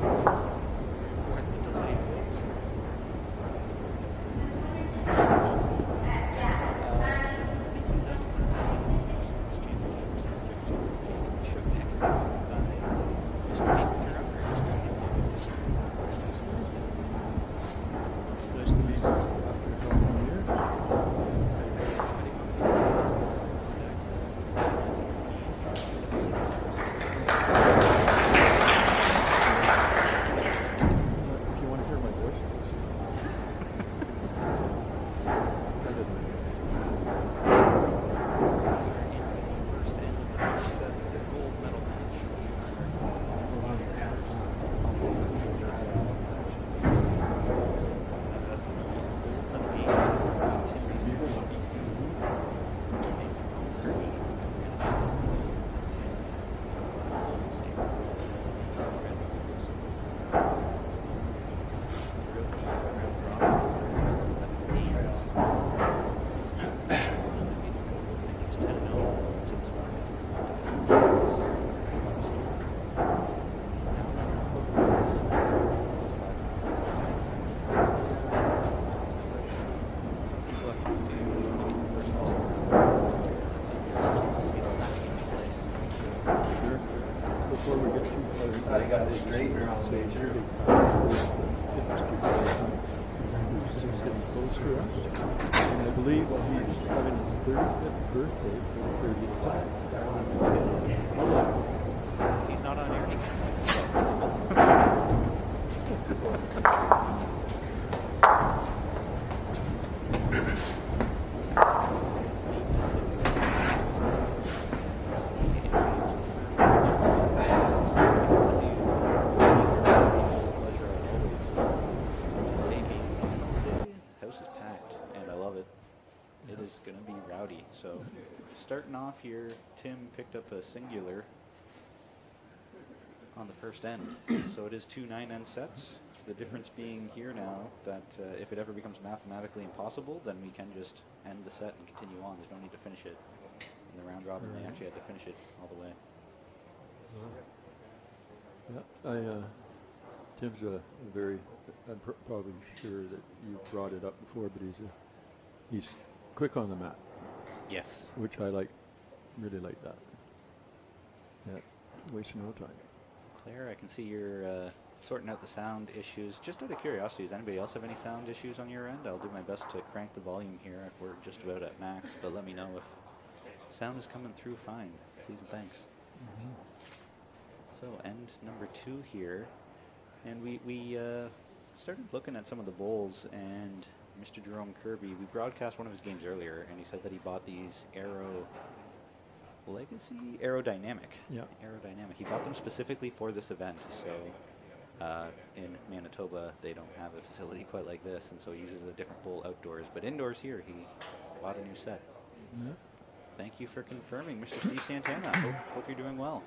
Pardon the delay, folks. This is the 2019 Championships Shook Neck by Mr. Nathan Gerard. Nice to meet you after a couple of years. If you want to hear my voice, before we get too far, I got it straight around the getting close to us. And I believe he's having his 35th birthday for the 30th. Since he's not on air, he house is packed, and I love it. It is going to be rowdy. So, starting off here, Tim picked up a singular on the first end. So it is 2 9-end sets. The difference being here now that if it ever becomes mathematically impossible, then we can just end the set and continue on. There's no need to finish it in the round robin. They actually had to finish it all the way. Yeah, Tim's a very, I'm probably sure that you brought it up before, but he's quick on the mat. Yes. Which I really like that. Yeah, wasting no time. Claire, I can see you're sorting out the sound issues. Just out of curiosity, does anybody else have any sound issues on your end? I'll do my best to crank the volume here. We're just about at max, but let me know if sound is coming through fine. Please and thanks. So end number 2 here. And we started looking at some of the bowls, and Mr. Jerome Kirby, we broadcast one of his games earlier, and he said that he bought these Aerodynamic. Yeah. Aerodynamic. He bought them specifically for this event. So in Manitoba, they don't have a facility quite like this, and so he uses a different bowl outdoors. But indoors here, he bought a new set. Yeah. Thank you for confirming, Mr. Steve Santana. Hope you're doing well.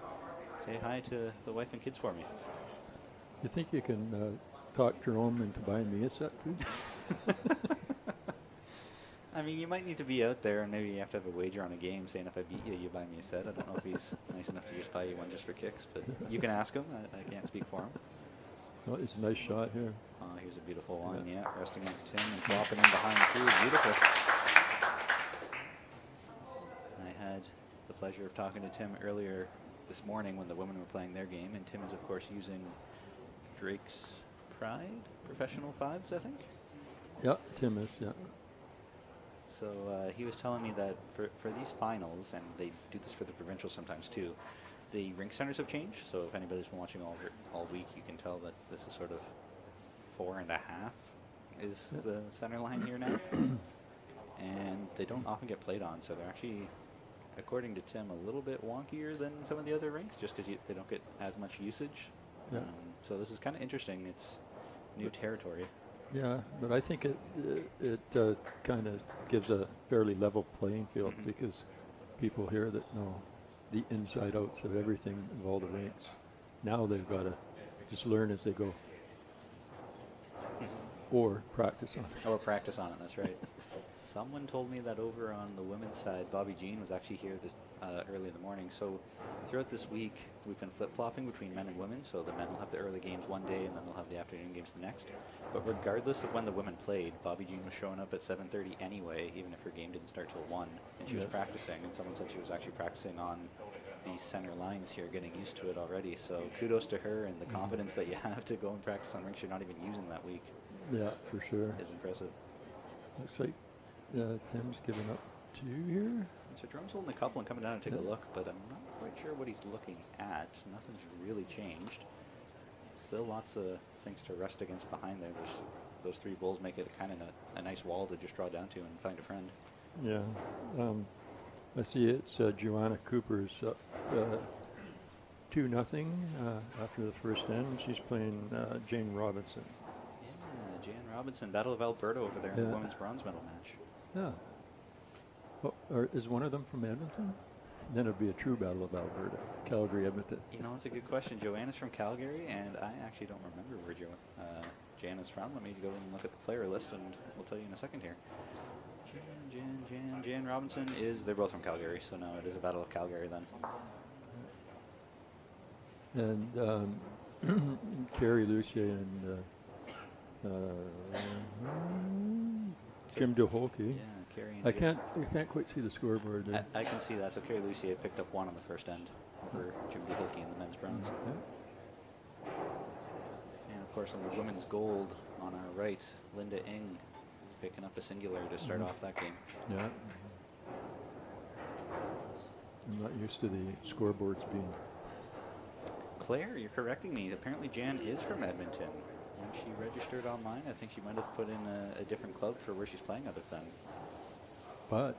Say hi to the wife and kids for me. You think you can talk Jerome into buying me a set too? I mean, you might need to be out there, and maybe you have to have a wager on a game saying if I beat you, you buy me a set. I don't know if he's nice enough to just buy you one just for kicks, but you can ask him. I can't speak for him. Well, it's a nice shot here. Oh, here's a beautiful one, yeah. Resting on Tim and flopping in behind too. Beautiful. I had the pleasure of talking to Tim earlier this morning when the women were playing their game, and Tim is, of course, using Drake's Pride Professional 5s, I think. Yeah, Tim is, yeah. So he was telling me that for these finals, and they do this for the provincial sometimes too, the rink centers have changed. So if anybody's been watching all week, you can tell that this is sort of 4.5 is the center line here now. And they don't often get played on, so they're actually, according to Tim, a little bit wonkier than some of the other rinks, just because they don't get as much usage. Yeah. So this is kind of interesting. It's new territory. Yeah, but I think it kind of gives a fairly level playing field because people here that know the inside outs of everything of all the rinks, now they've got to just learn as they go. Or practice on it. Or practice on it, that's right. Someone told me that over on the women's side, Bobby Jean was actually here early in the morning. So throughout this week, we've been flip-flopping between men and women. So the men will have the early games one day, and then they'll have the afternoon games the next. But regardless of when the women played, Bobby Jean was showing up at 7:30 anyway, even if her game didn't start till 1. And she was practicing, and someone said she was actually practicing on these center lines here, getting used to it already. So kudos to her, and the confidence that you have to go and practice on rinks you're not even using that week. Yeah, for sure. Is impressive. Looks like Tim's giving up 2 here. So Jerome's holding a couple and coming down to take a look, but I'm not quite sure what he's looking at. Nothing's really changed. Still lots of things to rest against behind there. Those 3 bulls make it kind of a nice wall to just draw down to and find a friend. Yeah. I see it's Joanna Cooper's up 2-0 after the first end. She's playing Jane Robinson. Yeah, Jane Robinson, Battle of Alberta over there in the women's bronze medal match. Yeah. Oh, is one of them from Edmonton? Then it'd be a true Battle of Alberta, Calgary, Edmonton. You know, that's a good question. Joanna's from Calgary, and I actually don't remember where Jan is from. Let me go and look at the player list, and we'll tell you in a second here. Jan Robinson they're both from Calgary, so no, it is a Battle of Calgary then. And Carrie Lucier and Jim DeHolke. Yeah, Carrie and I can't quite see the scoreboard there. I can see that. So Carrie Lucier picked up 1 on the first end over Jim DeHolke in the men's bronze. Yeah. And of course on the women's gold on our right, Linda Ng picking up a singular to start off that game. Yeah. I'm not used to the scoreboards being. Claire, you're correcting me. Apparently Jan is from Edmonton. When she registered online, I think she might have put in a different club for where she's playing out of then. But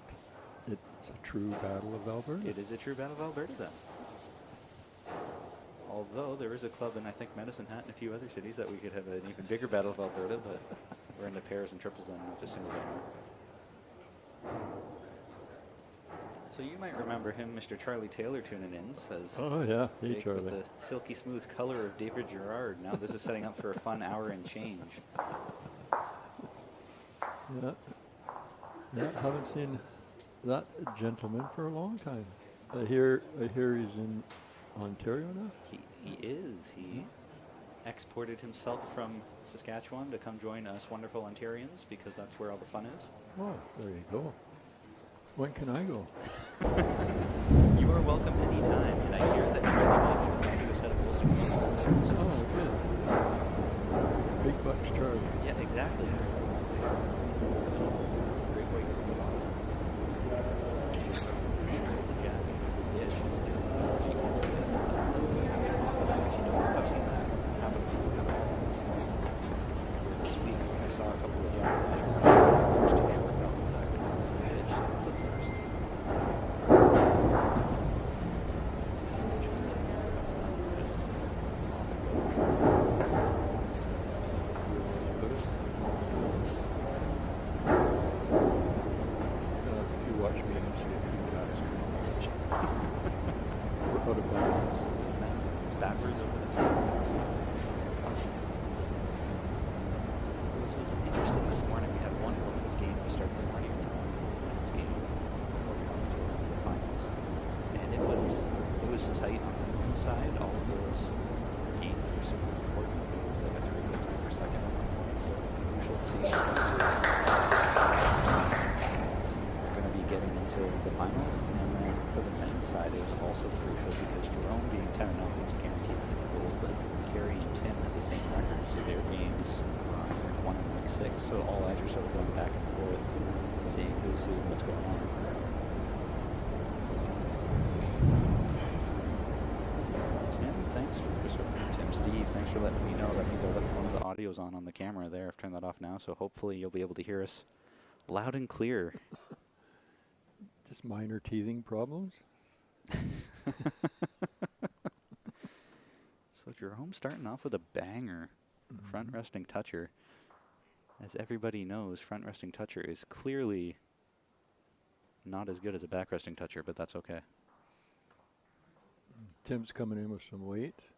it's a true Battle of Alberta. It is a true Battle of Alberta then. Although there is a club in, I think, Medicine Hat and a few other cities that we could have an even bigger Battle of Alberta, but we're into pairs and triples then, not just singles anymore. So you might remember him, Mr. Charlie Taylor, tuning in. Says, oh yeah, hey Jake Charlie. with the silky smooth color of David Gerard. Now this is setting up for a fun hour and change. Yeah. Yeah, haven't seen that gentleman for a long time. I hear he's in Ontario now. He is. He exported himself from Saskatchewan to come join us wonderful Ontarians because that's where all the fun is. Oh, there you go. When can I go? You are welcome anytime, and I hear that Charlie might be planning a set of goals to go. Oh, good. Big bucks, Charlie. Yeah, exactly. Great way to put on. Jack, yeah, she's doing it. She can see it. I actually don't know if I've seen that happen before. Here this week, I saw a couple of Jack measurements. It was too short down the back of the pitch. It's a first. If you watch me, you see a few guys. We're out of bounds. It's backwards over the top. So this was interesting this morning. We had one women's game to start the morning, one women's game before we got into the finals. And it was tight on the women's side. All of those games were super important. It was like a 3 per second on one point, so crucial to see. We're going to be getting into the finals, and then for the men's side, it was also crucial because Jerome being 10-0 was guaranteed to get gold, but Carrie and Tim had the same record, so their games were 1 and 6. So all eyes are sort of going back and forth, seeing who's who and what's going on. Tim, thanks for Tim, Steve, thanks for letting me know. That means one of the audio's on the camera there. I've turned that off now, so hopefully you'll be able to hear us loud and clear. Just minor teething problems. So Jerome starting off with a banger, front resting toucher. As everybody knows, front resting toucher is clearly not as good as a back resting toucher, but that's okay. Tim's coming in with some weight.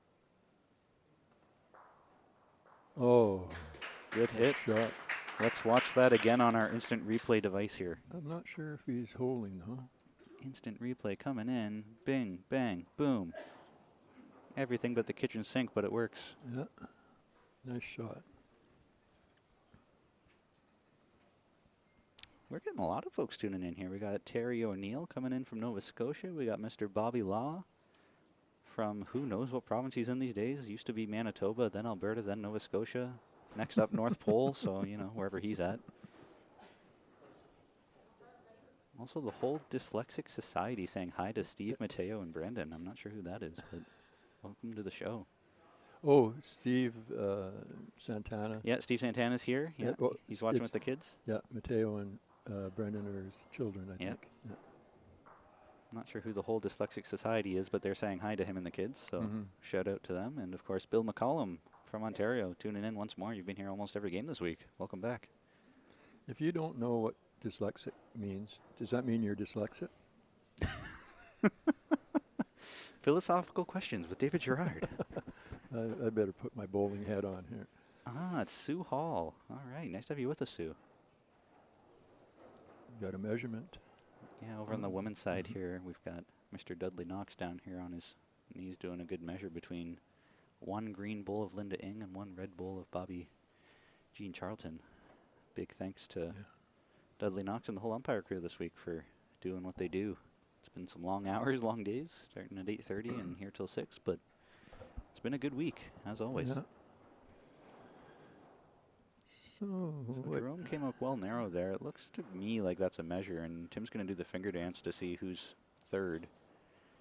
Oh, Good hit. shot. Let's watch that again on our instant replay device here. I'm not sure if he's holding, huh? Instant replay coming in. Bing, bang, boom. Everything but the kitchen sink, but it works. Yeah. Nice shot. We're getting a lot of folks tuning in here. We got Terry O'Neill coming in from Nova Scotia. We got Mr. Bobby Law from who knows what province he's in these days. Used to be Manitoba, then Alberta, then Nova Scotia. Next up, North Pole, so, you know, wherever he's at. Also, the whole Dyslexic Society saying hi to Steve, Mateo, and Brendan. I'm not sure who that is, but welcome to the show. Oh, Steve Santana. Yeah, Steve Santana's here. Yeah, well, he's watching with the kids. Yeah, Mateo and Brendan are his children, I think. Yeah. I'm not sure who the whole Dyslexic Society is, but they're saying hi to him and the kids, so shout out to them. And, of course, Bill McCollum from Ontario tuning in once more. You've been here almost every game this week. Welcome back. If you don't know what dyslexic means, does that mean you're dyslexic? Philosophical questions with David Gerard. I better put my bowling hat on here. Ah, it's Sue Hall. All right, nice to have you with us, Sue. Got a measurement. Yeah, over on the women's side here, we've got Mr. Dudley Knox down here on his knees doing a good measure between one green bowl of Linda Ing and one red bowl of Bobby Jean Charlton. Big thanks to Dudley Knox and the whole umpire crew this week for doing what they do. It's been some long hours, long days, starting at 8:30 and here till 6, but it's been a good week, as always. Yeah. So Jerome came up well narrow there. It looks to me like that's a measure, and Tim's going to do the finger dance to see who's third.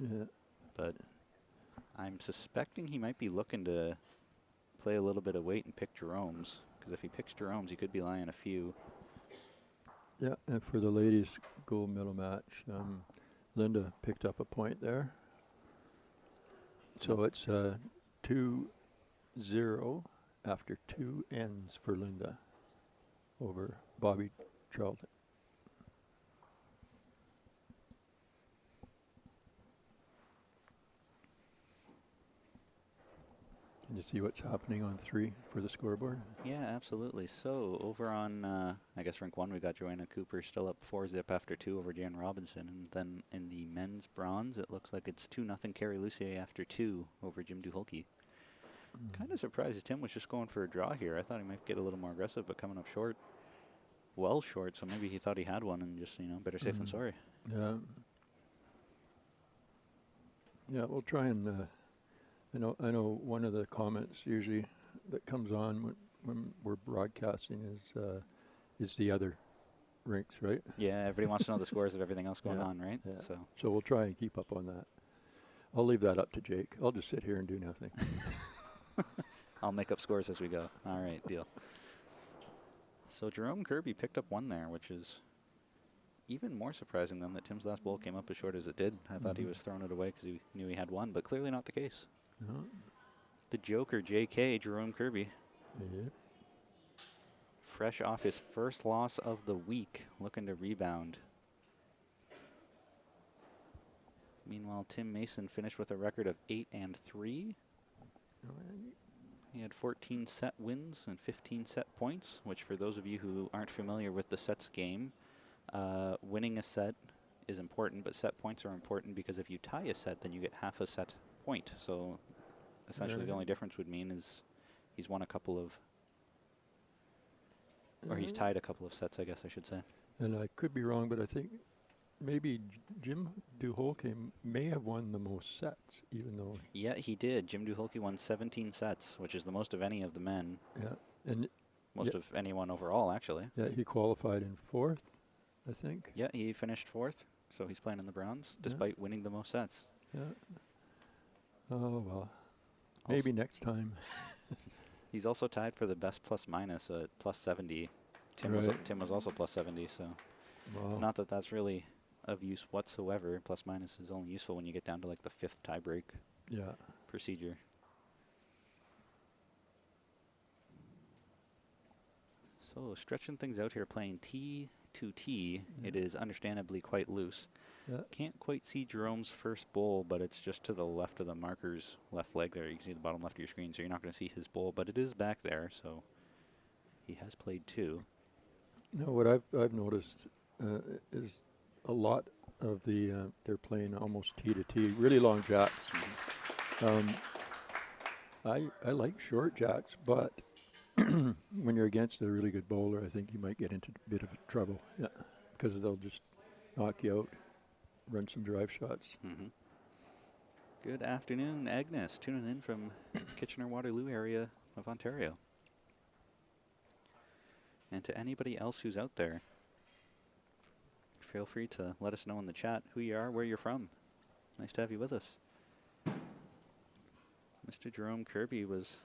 Yeah. But I'm suspecting he might be looking to play a little bit of weight and pick Jerome's, because if he picks Jerome's, he could be lying a few. Yeah, and for the ladies' gold medal match, Linda picked up a point there. So it's 2-0 after 2 ends for Linda over Bobby Charlton. Can you see what's happening on 3 for the scoreboard? Yeah, absolutely. So over on, I guess, rink 1, we got Joanna Cooper still up 4-zip after 2 over Jan Robinson. And then in the men's bronze, it looks like it's 2-0 Kerry Lucier after 2 over Jim Duholke. Kind of surprised Tim was just going for a draw here. I thought he might get a little more aggressive, but coming up short. Well short, so maybe he thought he had one and just, you know, better safe than sorry. Yeah. Yeah, we'll try and... I know one of the comments usually that comes on when we're broadcasting is the other rinks, right? Yeah, everybody wants to know the scores of everything else going on, right? Yeah. So we'll try and keep up on that. I'll leave that up to Jake. I'll just sit here and do nothing. I'll make up scores as we go. All right, deal. So Jerome Kirby picked up one there, which is even more surprising than that Tim's last bowl came up as short as it did. I thought he was throwing it away because he knew he had one, but clearly not the case. No. The Joker, JK, Jerome Kirby. Yep. Fresh off his first loss of the week, looking to rebound. Meanwhile, Tim Mason finished with a record of 8-3. He had 14 set wins and 15 set points, which for those of you who aren't familiar with the sets game, winning a set is important, but set points are important because if you tie a set, then you get half a set point. So essentially the only difference would mean is he's won a couple of, or he's tied a couple of sets, I guess I should say. And I could be wrong, but I think maybe Jim Duholke may have won the most sets, even though... Yeah, he did. Jim Duholke won 17 sets, which is the most of any of the men. Yeah. And most of anyone overall, actually. Yeah, he qualified in 4th, I think. Yeah, he finished 4th, so he's playing in the bronze, despite winning the most sets. Yeah. Oh, well. Maybe next time. He's also tied for the best plus-minus at plus 70. Tim was also plus 70, so not that that's really of use whatsoever. Plus-minus is only useful when you get down to like the 5th tiebreak procedure. So stretching things out here, playing T to T. It is understandably quite loose. Can't quite see Jerome's first bowl, but it's just to the left of the marker's left leg there. You can see the bottom left of your screen, so you're not going to see his bowl, but it is back there, so he has played 2. No, what I've noticed is a lot of they're playing almost tee to tee, really long jacks. Um, I like short jacks, but when you're against a really good bowler, I think you might get into a bit of trouble. Yeah, because they'll just knock you out, run some drive shots. Good afternoon, Agnes, tuning in from Kitchener-Waterloo area of Ontario. And to anybody else who's out there, feel free to let us know in the chat who you are, where you're from. Nice to have you with us. Mr. Jerome Kirby was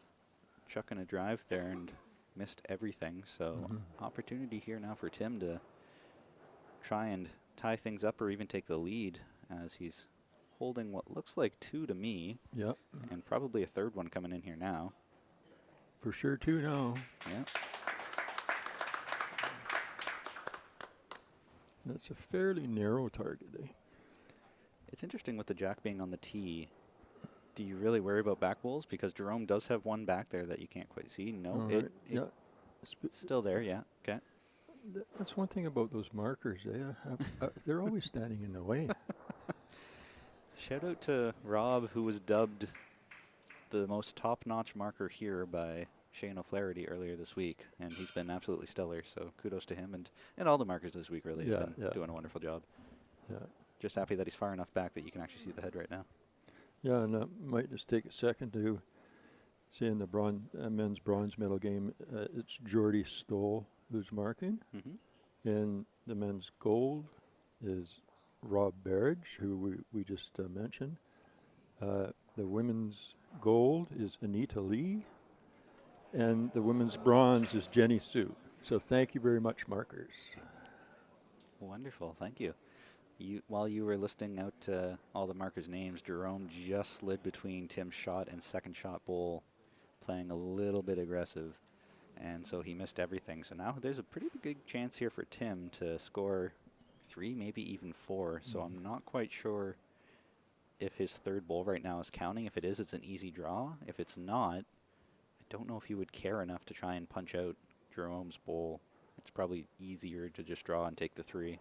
chucking a drive there and missed everything. So opportunity here now for Tim to try and tie things up or even take the lead as he's holding what looks like 2 to me. Yep. And probably a third one coming in here now. For sure, 2 now. Yep. That's a fairly narrow target, eh? It's interesting with the jack being on the tee. Do you really worry about back bowls? Because Jerome does have one back there that you can't quite see. No, yeah. It's still there, yeah. Okay. That's one thing about those markers. They're always standing in the way. Shout out to Rob, who was dubbed the most top-notch marker here by Shane O'Flaherty earlier this week, and he's been absolutely stellar, so kudos to him, and all the markers this week really have been doing a wonderful job. Yeah. Just happy that he's far enough back that you can actually see the head right now. Yeah, and might just take a second to see in the men's bronze medal game, it's Jordy Stoll who's marking. And the men's gold is Rob Berridge, who we just mentioned. The women's gold is Anita Lee. And the women's bronze is Jenny Sue. So thank you very much, markers. Wonderful, thank you. While you were listing out all the markers' names, Jerome just slid between Tim's shot and second shot bowl, playing a little bit aggressive. And so he missed everything. So now there's a pretty big chance here for Tim to score 3, maybe even 4. So I'm not quite sure if his third bowl right now is counting. If it is, it's an easy draw. If it's not, I don't know if he would care enough to try and punch out Jerome's bowl. It's probably easier to just draw and take the 3.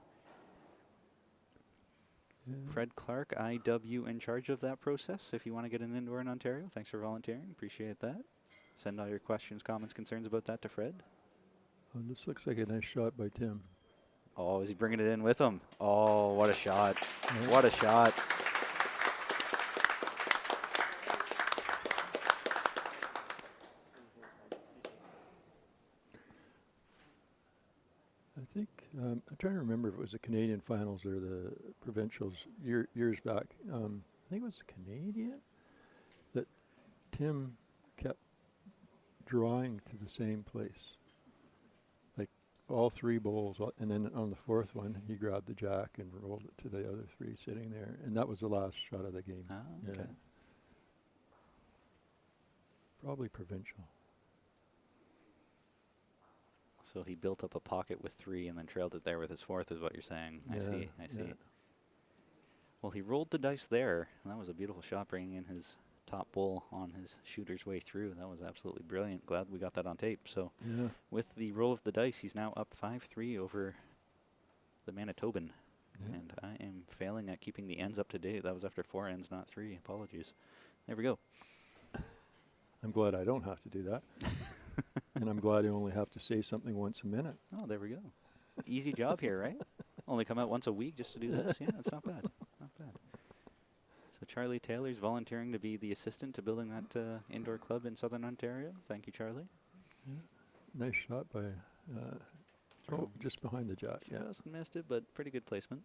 Fred Clark, IW, in charge of that process. If you want to get an indoor in Ontario, thanks for volunteering. Appreciate that. Send all your questions, comments, concerns about that to Fred. Oh, this looks like a nice shot by Tim. Oh, is he bringing it in with him? Oh, what a shot. What a shot. I think, I'm trying to remember if it was the Canadian finals or the provincials years back. I think it was the Canadian that Tim kept drawing to the same place. Like all 3 bowls, and then on the 4th one, he grabbed the jack and rolled it to the other 3 sitting there. And that was the last shot of the game. Oh, okay. Yeah. Probably provincial. So he built up a pocket with 3 and then trailed it there with his 4th is what you're saying. I see. Yeah. Well, he rolled the dice there. And that was a beautiful shot, bringing in his top bowl on his shooter's way through. That was absolutely brilliant. Glad we got that on tape. So with the roll of the dice, he's now up 5-3 over the Manitoban. Yeah. And I am failing at keeping the ends up to date. That was after 4 ends, not 3. Apologies. There we go. I'm glad I don't have to do that. And I'm glad I only have to say something once a minute. Oh, there we go. Easy job here, right? Only come out once a week just to do this. Yeah, it's not bad. Not bad. So Charlie Taylor's volunteering to be the assistant to building that indoor club in Southern Ontario. Thank you, Charlie. Yeah. Nice shot by, just behind the jack. Yeah. Just missed it, but pretty good placement.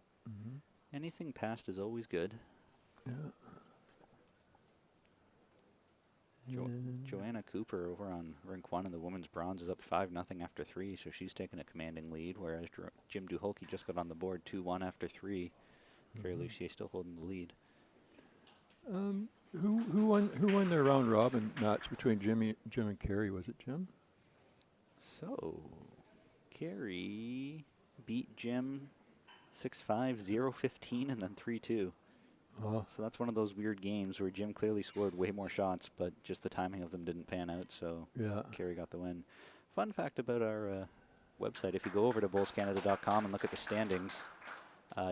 Anything past is always good. Yeah. Joanna Cooper over on rink 1 in the women's bronze is up 5-0 after 3, so she's taking a commanding lead, whereas Jim Duholke just got on the board 2-1 after 3. Carrie Lucier still holding the lead. Who won their round robin match between Jim and Carrie? Was it Jim? So Carrie beat Jim 6-5, 0-15, and then 3-2. So that's one of those weird games where Jim clearly scored way more shots, but just the timing of them didn't pan out, so Carrie got the win. Fun fact about our website, if you go over to bowlscanada.com and look at the standings,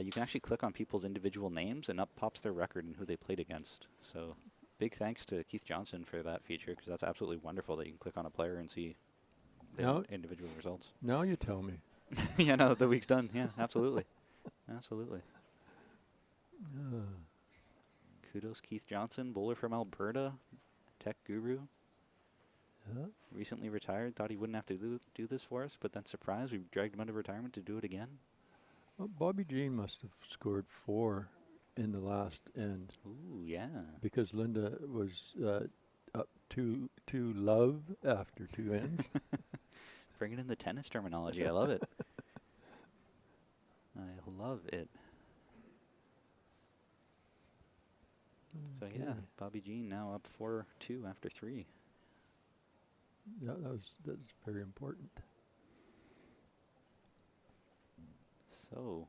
you can actually click on people's individual names, and up pops their record and who they played against. So big thanks to Keith Johnson for that feature, because that's absolutely wonderful that you can click on a player and see their individual results. Now you tell me. Yeah, now that the week's done. Yeah, absolutely. Absolutely. Kudos, Keith Johnson, bowler from Alberta, tech guru. Yeah. Recently retired, thought he wouldn't have to do this for us, but then surprised, we dragged him out of retirement to do it again. Well, Bobby Jean must have scored 4 in the last end. Ooh, yeah. Because Linda was up to love after 2 ends. Bringing in the tennis terminology. I love it. I love it. So yeah, Bobby Jean now up 4-2 after 3. Yeah, that's very important. So,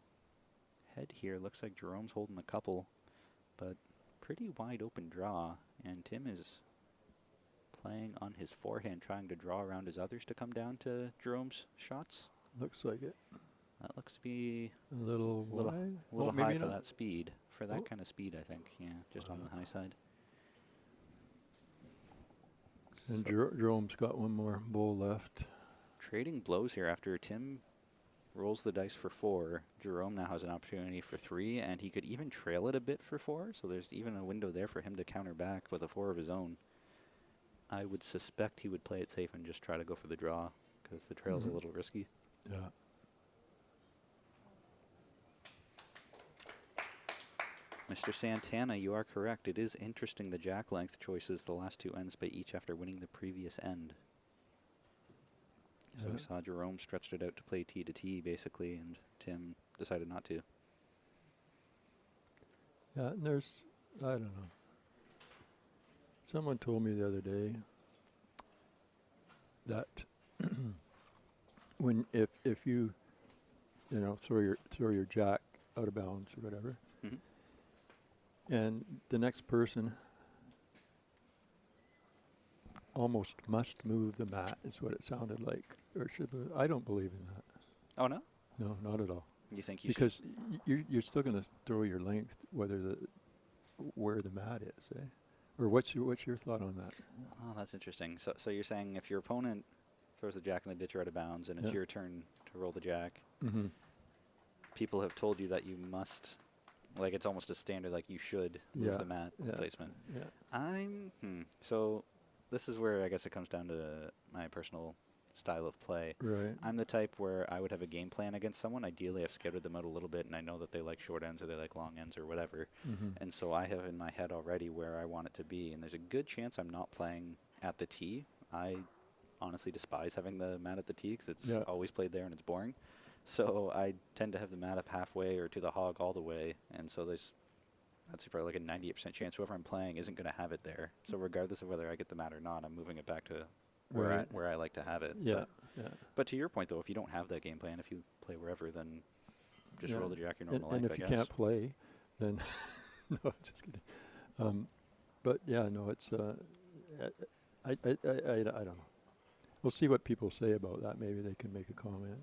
head here, looks like Jerome's holding a couple, but pretty wide open draw, and Tim is playing on his forehand, trying to draw around his others to come down to Jerome's shots. Looks like it. That looks to be a little wide. A little high for that speed. For that kind of speed, I think. Yeah, just on the high side. And Jerome's got one more bowl left. Trading blows here after Tim rolls the dice for 4. Jerome now has an opportunity for 3, and he could even trail it a bit for 4, so there's even a window there for him to counter back with a 4 of his own. I would suspect he would play it safe and just try to go for the draw, because the trail's a little risky. Yeah. Mr. Santana, you are correct. It is interesting the jack length choices the last 2 ends by each after winning the previous end. So we saw Jerome stretched it out to play T to T, basically, and Tim decided not to. Yeah, and there's, I don't know. Someone told me the other day that when if you throw your jack out of bounds or whatever, and the next person almost must move the mat, is what it sounded like. Or should I don't believe in that. Oh, no? No, not at all. You think you because you're still going to throw your length where the mat is, eh? Or what's your thought on that? Oh, that's interesting. So you're saying if your opponent throws the jack in the ditch or out of bounds, and it's your turn to roll the jack, people have told you that you must, like it's almost a standard, like you should move the mat placement. Yeah. So this is where I guess it comes down to my personal style of play. Right. I'm the type where I would have a game plan against someone. Ideally, I've scouted them out a little bit, and I know that they like short ends or they like long ends or whatever. And so I have in my head already where I want it to be, and there's a good chance I'm not playing at the tee. I honestly despise having the mat at the tee because it's always played there and it's boring. So I tend to have the mat up halfway or to the hog all the way, and so that's probably like a 98% chance whoever I'm playing isn't going to have it there. So regardless of whether I get the mat or not, I'm moving it back to where I like to have it. Yeah. But to your point, though, if you don't have that game plan, if you play wherever, then just roll the jack your normal length, and if you can't play, then no, just kidding. But yeah, no, it's I don't know. We'll see what people say about that. Maybe they can make a comment.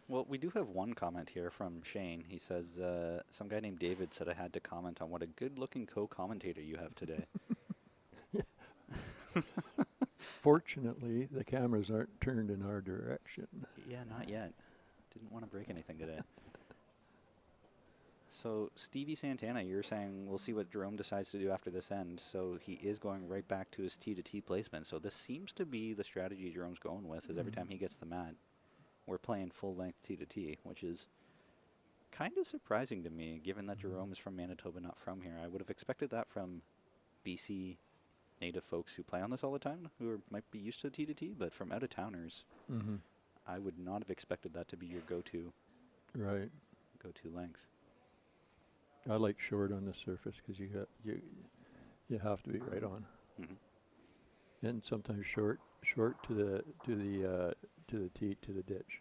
Well, we do have one comment here from Shane. He says, some guy named David said I had to comment on what a good-looking co-commentator you have today. Fortunately, the cameras aren't turned in our direction. Yeah, not yet. Didn't want to break anything today. So, Stevie Santana, you're saying we'll see what Jerome decides to do after this end. So, he is going right back to his T-to-T placement. So, this seems to be the strategy Jerome's going with, is every time he gets the mat, we're playing full-length T-to-T, which is kind of surprising to me, given that Jerome is from Manitoba, not from here. I would have expected that from BC native folks who play on this all the time, who might be used to T-to-T, but from out-of-towners, I would not have expected that to be your go-to length. I like short on the surface because you have to be right on, and sometimes short to the tee to the ditch.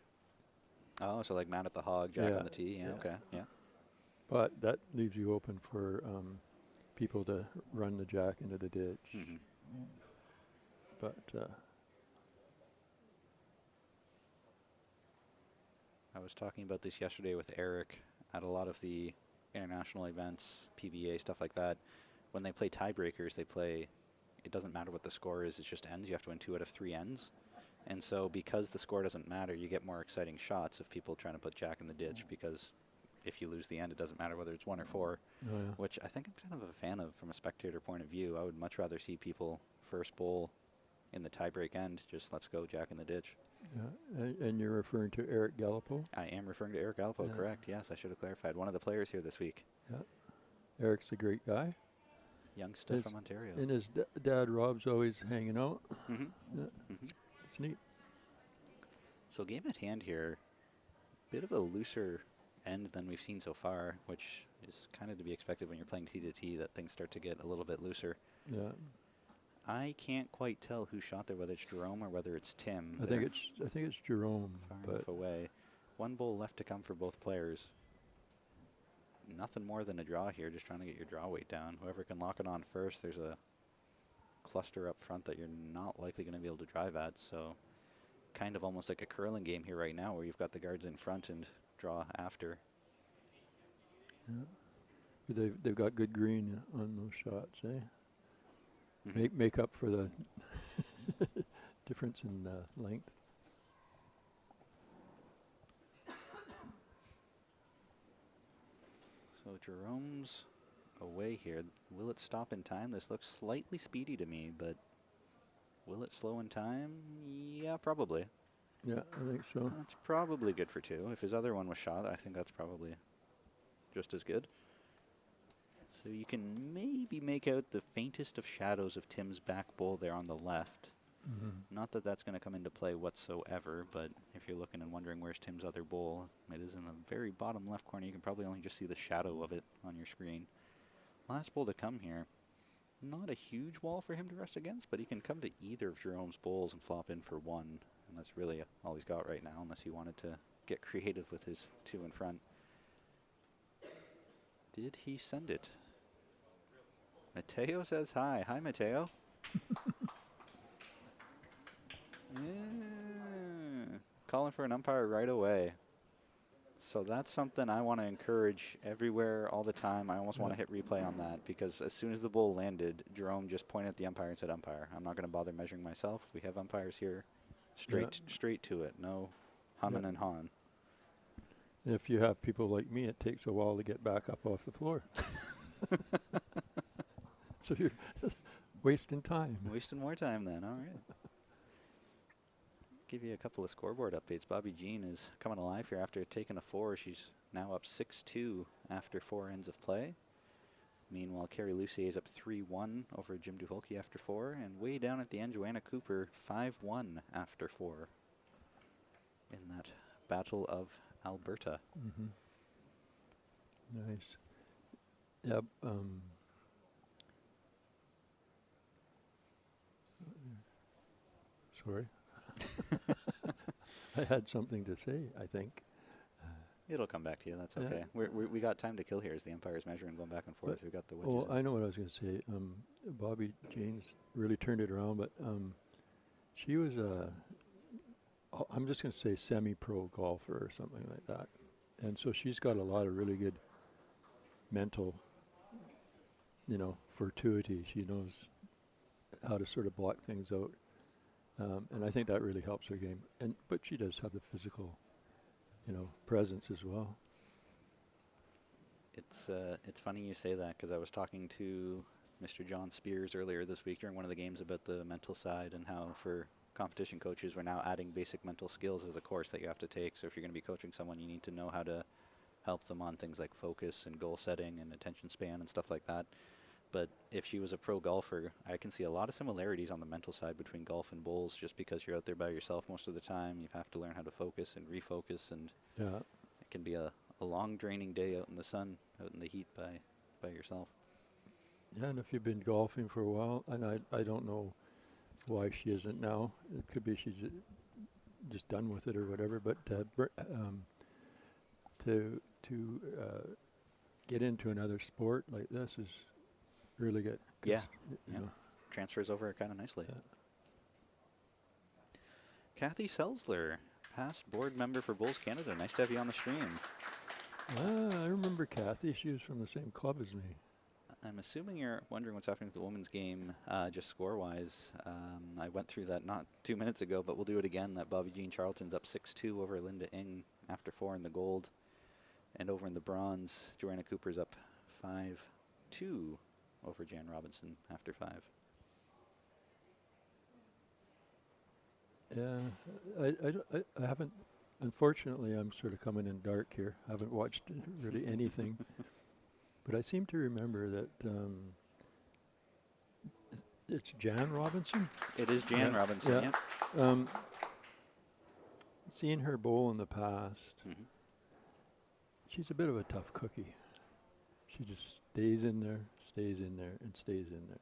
Oh, so like mat at the hog, jack on the tee. Yeah, okay, yeah. But that leaves you open for people to run the jack into the ditch. But I was talking about this yesterday with Eric at a lot of the international events, PBA, stuff like that. When they play tiebreakers, it doesn't matter what the score is, it's just ends. You have to win 2 out of 3 ends. And so because the score doesn't matter, you get more exciting shots of people trying to put Jack in the ditch, because if you lose the end, it doesn't matter whether it's 1 or 4, which I think I'm kind of a fan of from a spectator point of view. I would much rather see people first bowl in the tiebreak end, just let's go Jack in the ditch. Yeah. And you're referring to Eric Gallipo? I am referring to Eric Gallipo, correct. Yes, I should have clarified. One of the players here this week. Yeah. Eric's a great guy. Young stuff from Ontario. And his dad, Rob's, always hanging out. Mm-hmm. Yeah. Mm-hmm. It's neat. So game at hand here, bit of a looser end than we've seen so far, which is kind of to be expected when you're playing T to T, that things start to get a little bit looser. Yeah. I can't quite tell who shot there, whether it's Jerome or whether it's Tim. I think it's Jerome. Far but enough away. 1 bowl left to come for both players. Nothing more than a draw here, just trying to get your draw weight down. Whoever can lock it on first, there's a cluster up front that you're not likely going to be able to drive at. So kind of almost like a curling game here right now, where you've got the guards in front and draw after. Yeah. But they've got good green on those shots, eh? Mm-hmm. Make up for the difference in length. So Jerome's away here. Will it stop in time? This looks slightly speedy to me, but will it slow in time? Yeah, probably. Yeah, I think so. That's probably good for 2. If his other one was shot, I think that's probably just as good. So you can maybe make out the faintest of shadows of Tim's back bowl there on the left. Mm-hmm. Not that that's going to come into play whatsoever, but if you're looking and wondering where's Tim's other bowl, it is in the very bottom left corner. You can probably only just see the shadow of it on your screen. Last bowl to come here. Not a huge wall for him to rest against, but he can come to either of Jerome's bowls and flop in for 1. And that's really all he's got right now, unless he wanted to get creative with his 2 in front. Did he send it? Mateo says hi. Hi, Mateo. Yeah. Calling for an umpire right away. So that's something I want to encourage everywhere all the time. I almost want to hit replay on that, because as soon as the ball landed, Jerome just pointed at the umpire and said, umpire. I'm not going to bother measuring myself. We have umpires here. Straight to it. No humming and hawing. If you have people like me, it takes a while to get back up off the floor. So you're just wasting time. Wasting more time then. All right. Give you a couple of scoreboard updates. Bobby Jean is coming alive here after taking a 4. She's now up 6-2 after 4 ends of play. Meanwhile, Carrie Lucier is up 3-1 over Jim Duholke after 4. And way down at the end, Joanna Cooper 5-1 after 4 in that Battle of Alberta. Mm-hmm. Nice. Yep. Sorry. I had something to say, I think. It'll come back to you. That's okay. We got time to kill here as the umpire's measuring, going back and forth. We got the wedges. Oh, I know what I was going to say. Bobby James really turned it around, but she was I'm just going to say semi-pro golfer or something like that. And so she's got a lot of really good mental, fortuity. She knows how to sort of block things out. And I think that really helps her game. But she does have the physical, presence as well. It's funny you say that, because I was talking to Mr. John Spears earlier this week during one of the games about the mental side, and how for competition coaches we're now adding basic mental skills as a course that you have to take. So if you're going to be coaching someone, you need to know how to help them on things like focus and goal setting and attention span and stuff like that. But if she was a pro golfer, I can see a lot of similarities on the mental side between golf and bowls, just because you're out there by yourself most of the time. You have to learn how to focus and refocus, and it can be a long, draining day out in the sun, out in the heat by yourself. Yeah, and if you've been golfing for a while, and I don't know why she isn't now. It could be she's just done with it or whatever, but to get into another sport like this is really good. Yeah. Transfers over kind of nicely. Yeah. Kathy Selzler past board member for Bulls Canada. Nice to have you on the stream. I remember Kathy. She was from the same club as me. I'm assuming you're wondering what's happening with the women's game, just score-wise. I went through that not 2 minutes ago, but we'll do it again. That Bobby Jean Charlton's up 6-2 over Linda Ng after 4 in the gold. And over in the bronze, Joanna Cooper's up 5-2 over Jan Robinson after 5. Yeah, I haven't, unfortunately, I'm sort of coming in dark here. I haven't watched really anything. But I seem to remember that it's Jan Robinson? It is Jan Robinson, yeah. yeah. Seeing her bowl in the past, Mm-hmm. she's a bit of a tough cookie. She just stays in there, and stays in there.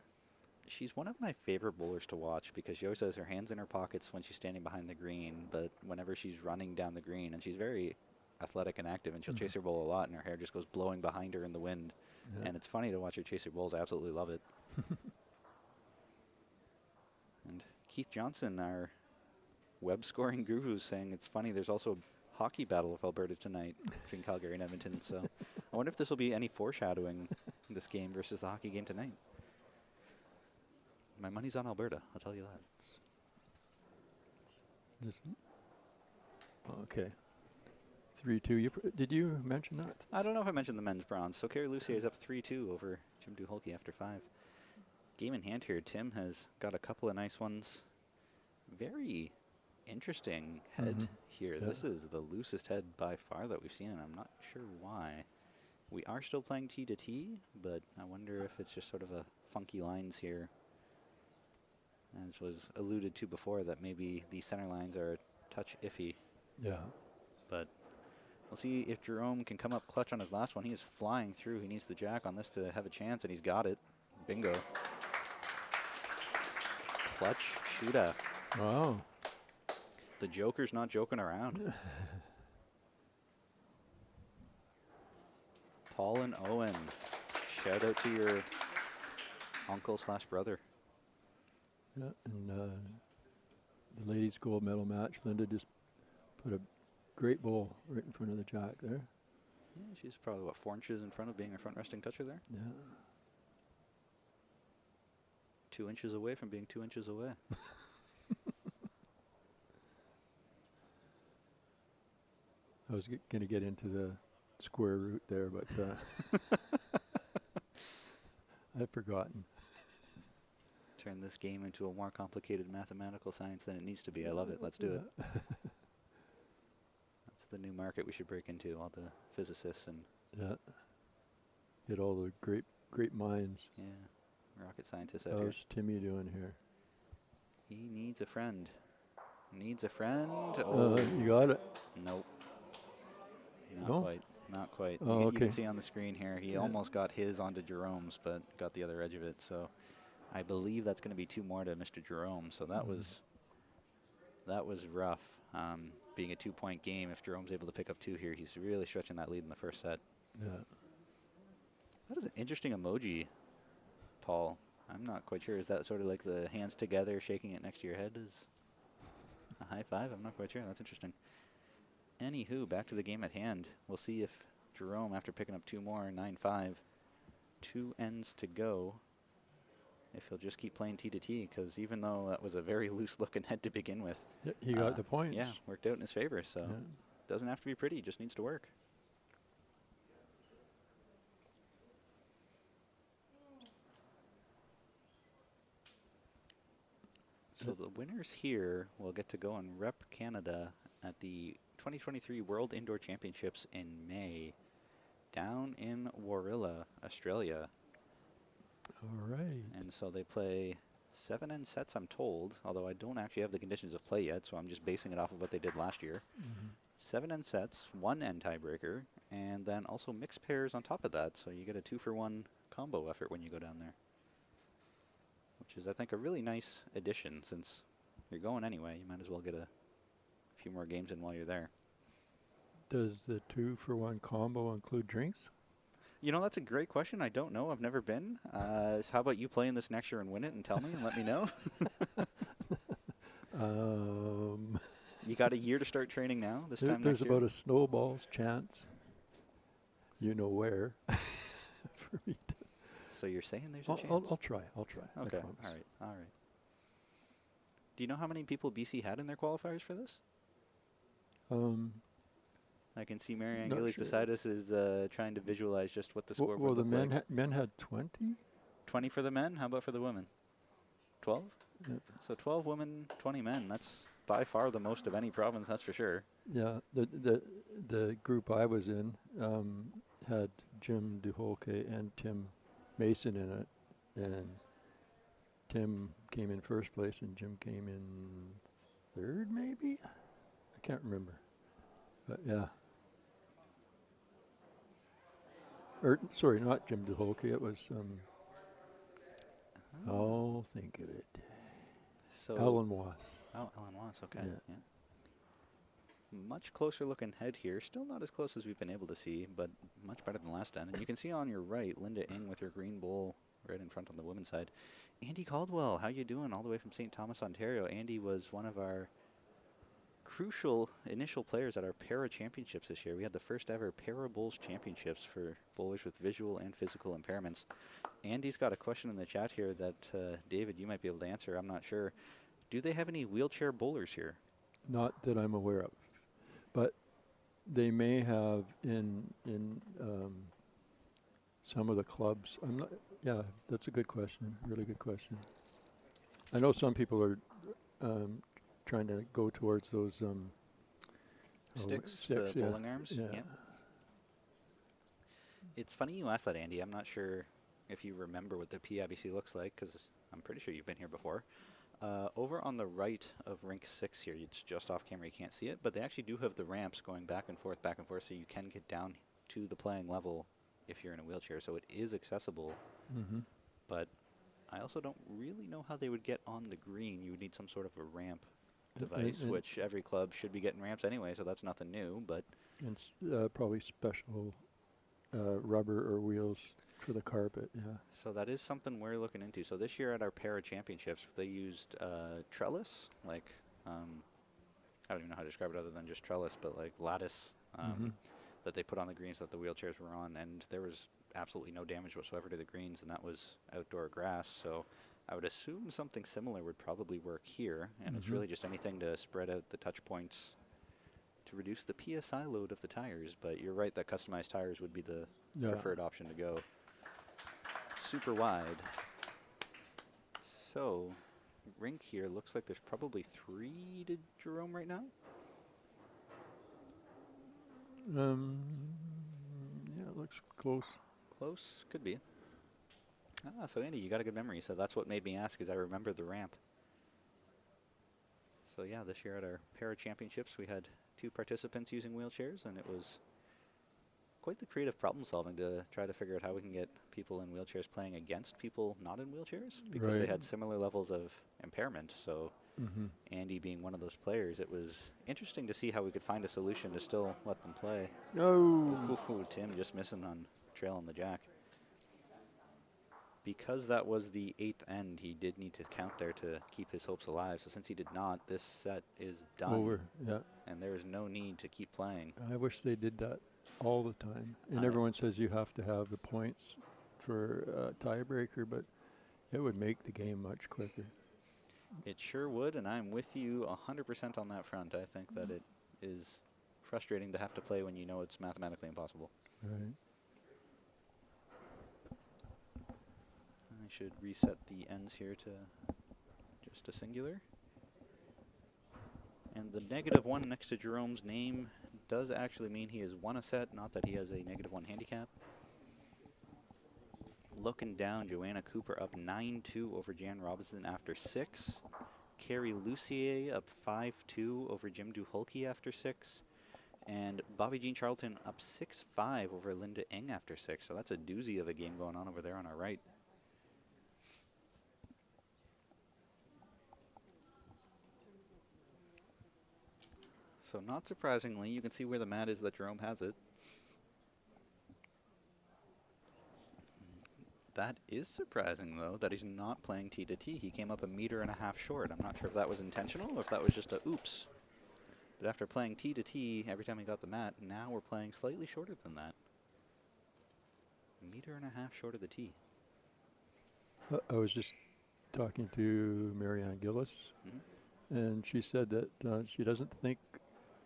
She's one of my favorite bowlers to watch because she always has her hands in her pockets when she's standing behind the green, but whenever she's running down the green, and she's very athletic and active, and she'll chase her bowl a lot, and her hair just goes blowing behind her in the wind. Yeah. And it's funny to watch her chase her bowls. I absolutely love it. And Keith Johnson, our web scoring guru, is saying it's funny. There's also a hockey battle of Alberta tonight between Calgary and Edmonton. So I wonder if this will be any foreshadowing this game versus the hockey game tonight. My money's on Alberta, I'll tell you that. Okay. 3-2. Did you mention that? I don't know if I mentioned the men's bronze. So Kerry Lucier is up 3-2 over Jim Duholke after 5. Game in hand here. Tim has got a couple of nice ones. Very interesting head here. Yeah. This is the loosest head by far that we've seen, and I'm not sure why. We are still playing T to T, but I wonder if it's just sort of a funky lines here. As was alluded to before, that maybe the center lines are a touch iffy. Yeah. But we'll see if Jerome can come up clutch on his last one. He is flying through. He needs the jack on this to have a chance, and he's got it. Bingo. Clutch shooter. Wow. The Joker's not joking around. Paul and Owen, shout out to your uncle/brother. Yeah, and the ladies' gold medal match, Linda just put a great bowl right in front of the jack there. Yeah, she's probably, what, 4 inches in front of being a front resting toucher there? Yeah. 2 inches away from being 2 inches away. I was going to get into the square root there, but I've forgotten. Turn this game into a more complicated mathematical science than it needs to be. I love it. Let's do it. That's the new market we should break into, all the physicists and get all the great minds. yeah, rocket scientists out here. How's Timmy doing here? He needs a friend. Needs a friend. You got it. Nope. Not No? quite. Not quite. Oh, You okay. can see on the screen here, he almost got his onto Jerome's, but got the other edge of it. So I believe that's going to be 2 more to Mr. Jerome. So that was rough. Being a 2-point game, if Jerome's able to pick up 2 here, he's really stretching that lead in the first set. Yeah. That is an interesting emoji, Paul. I'm not quite sure. Is that sort of like the hands together, shaking it next to your head is a high five? I'm not quite sure. That's interesting. Anywho, back to the game at hand. We'll see if Jerome, after picking up 2 more, 9-5, 2 ends to go, if he'll just keep playing T to T, because even though that was a very loose-looking head to begin with, He got the points. Yeah, worked out in his favor. So doesn't have to be pretty; just needs to work. So the winners here will get to go and rep Canada at the 2023 World Indoor Championships in May, down in Warilla, Australia. All right. And so they play 7 end sets, I'm told, although I don't actually have the conditions of play yet, so I'm just basing it off of what they did last year. 7 end sets, 1 end tiebreaker, and then also mixed pairs on top of that, so you get a 2-for-1 combo effort when you go down there, which is, I think, a really nice addition. Since you're going anyway, you might as well get a few more games in while you're there. Does the 2-for-1 combo include drinks? You know, that's a great question. I don't know. I've never been. So how about you play in this next year and win it and tell me and let me know? You got a year to start training now. This time There's next year. about a snowball's chance. You know where? For me to. So you're saying there's a I'll, chance? I'll try. I'll try. Okay. I promise. All right. All right. Do you know how many people BC had in their qualifiers for this? I can see Mary Ann Not Gillies sure. beside us is trying to visualize just what the score Well, would the look like. men had 20. 20 for the men. How about for the women? 12? Yeah. So 12 women, 20 men. That's by far the most of any province, that's for sure. Yeah, the group I was in had Jim Duholke and Tim Mason in it, and Tim came in first place and Jim came in third, maybe? I can't remember. But yeah. Or, sorry, not Jim Duholke, it was, I'll think of it. So Alan Wass. Oh, Ellen Wass, okay. Yeah. Yeah. Much closer looking head here. Still not as close as we've been able to see, but much better than last end. And you can see on your right, Linda Ing with her green bowl right in front on the women's side. Andy Caldwell, how you doing? All the way from St. Thomas, Ontario. Andy was one of our crucial initial players at our para championships this year. We had the first ever para bowls championships for bowlers with visual and physical impairments. Andy's got a question in the chat here that David, you might be able to answer. I'm not sure. Do they have any wheelchair bowlers here? Not that I'm aware of, but they may have in some of the clubs. I'm not. Yeah, that's a good question. Really good question. I know some people are trying to go towards those Sticks, sticks, the yeah. bowling arms? Yeah. It's funny you asked that, Andy. I'm not sure if you remember what the PIBC looks like, because I'm pretty sure you've been here before. Over on the right of rink 6 here, it's just off camera, you can't see it, but they actually do have the ramps going back and forth, so you can get down to the playing level if you're in a wheelchair, so it is accessible. Mm-hmm. But I also don't really know how they would get on the green. You would need some sort of a ramp device, which every club should be getting ramps anyway, so that's nothing new, but... And probably special rubber or wheels for the carpet, yeah. So that is something we're looking into. So this year at our para championships, they used trellis, like, I don't even know how to describe it other than just trellis, but like lattice that they put on the greens that the wheelchairs were on, and there was absolutely no damage whatsoever to the greens, and that was outdoor grass. So I would assume something similar would probably work here, and it's really just anything to spread out the touch points to reduce the PSI load of the tires. But you're right that customized tires would be the preferred option to go. Super wide. So, rink here looks like there's probably 3 to Jerome right now. Yeah, it looks close. Close, could be. So Andy, you got a good memory. So that's what made me ask, is I remember the ramp. So yeah, this year at our para championships, we had 2 participants using wheelchairs, and it was quite the creative problem solving to try to figure out how we can get people in wheelchairs playing against people not in wheelchairs, because they had similar levels of impairment. So Andy being one of those players, it was interesting to see how we could find a solution to still let them play. No. Ooh, Tim just missing on trail on the jack. Because that was the 8th end, he did need to count there to keep his hopes alive. So since he did not, this set is done. Over, yeah. And there is no need to keep playing. I wish they did that all the time. And everyone says you have to have the points for a tiebreaker, but it would make the game much quicker. It sure would, and I'm with you 100% on that front. I think that it is frustrating to have to play when you know it's mathematically impossible. Right. I should reset the ends here to just a singular. And the -1 next to Jerome's name does actually mean he has won a set, not that he has a -1 handicap. Looking down, Joanna Cooper up 9-2 over Jan Robinson after 6. Carrie Lucier up 5-2 over Jim Duholke after 6. And Bobby Jean Charlton up 6-5 over Linda Ing after 6. So that's a doozy of a game going on over there on our right. So not surprisingly, you can see where the mat is that Jerome has it. That is surprising, though, that he's not playing T to T. He came up 1.5 meters short. I'm not sure if that was intentional or if that was just a oops. But after playing tee to tee every time we got the mat, now we're playing slightly shorter than that. 1.5 meters short of the tee. I was just talking to Marianne Gillis, and she said that she doesn't think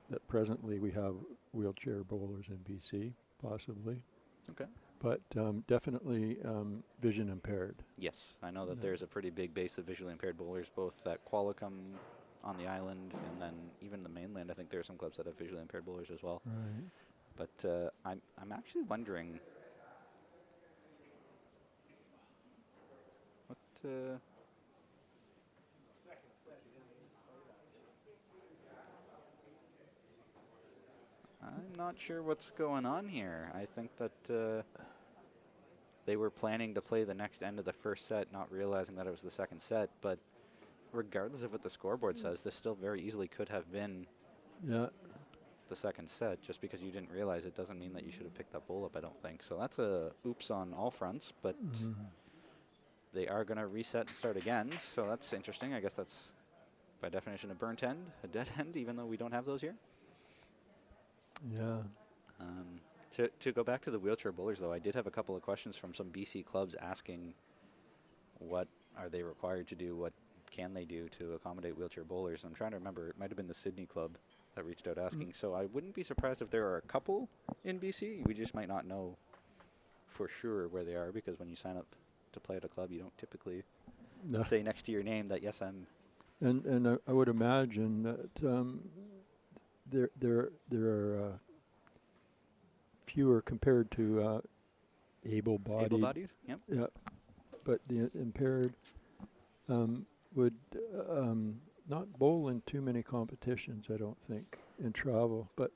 that presently we have wheelchair bowlers in BC, possibly. Okay. But definitely vision impaired. Yes, I know that there's a pretty big base of visually impaired bowlers, both at Qualicum on the island and then even the mainland. I think there are some clubs that have visually impaired bowlers as well. Right. But I'm actually wondering what. I'm not sure what's going on here. I think that they were planning to play the next end of the first set, not realizing that it was the second set. But regardless of what the scoreboard says, this still very easily could have been the second set. Just because you didn't realize it doesn't mean that you should have picked that bowl up, I don't think. So that's a oops on all fronts, but they are going to reset and start again. So that's interesting. I guess that's, by definition, a burnt end, a dead end, even though we don't have those here. Yeah. To go back to the wheelchair bowlers, though, I did have a couple of questions from some BC clubs asking what are they required to do, what can they do to accommodate wheelchair bowlers. I'm trying to remember, it might have been the Sydney club that reached out asking. So I wouldn't be surprised if there are a couple in BC. We just might not know for sure where they are, because when you sign up to play at a club, you don't typically say next to your name that, yes, I'm... And I would imagine that there are fewer compared to able-bodied. Able-bodied, yep. Yeah, but the impaired would not bowl in too many competitions, I don't think, in travel, but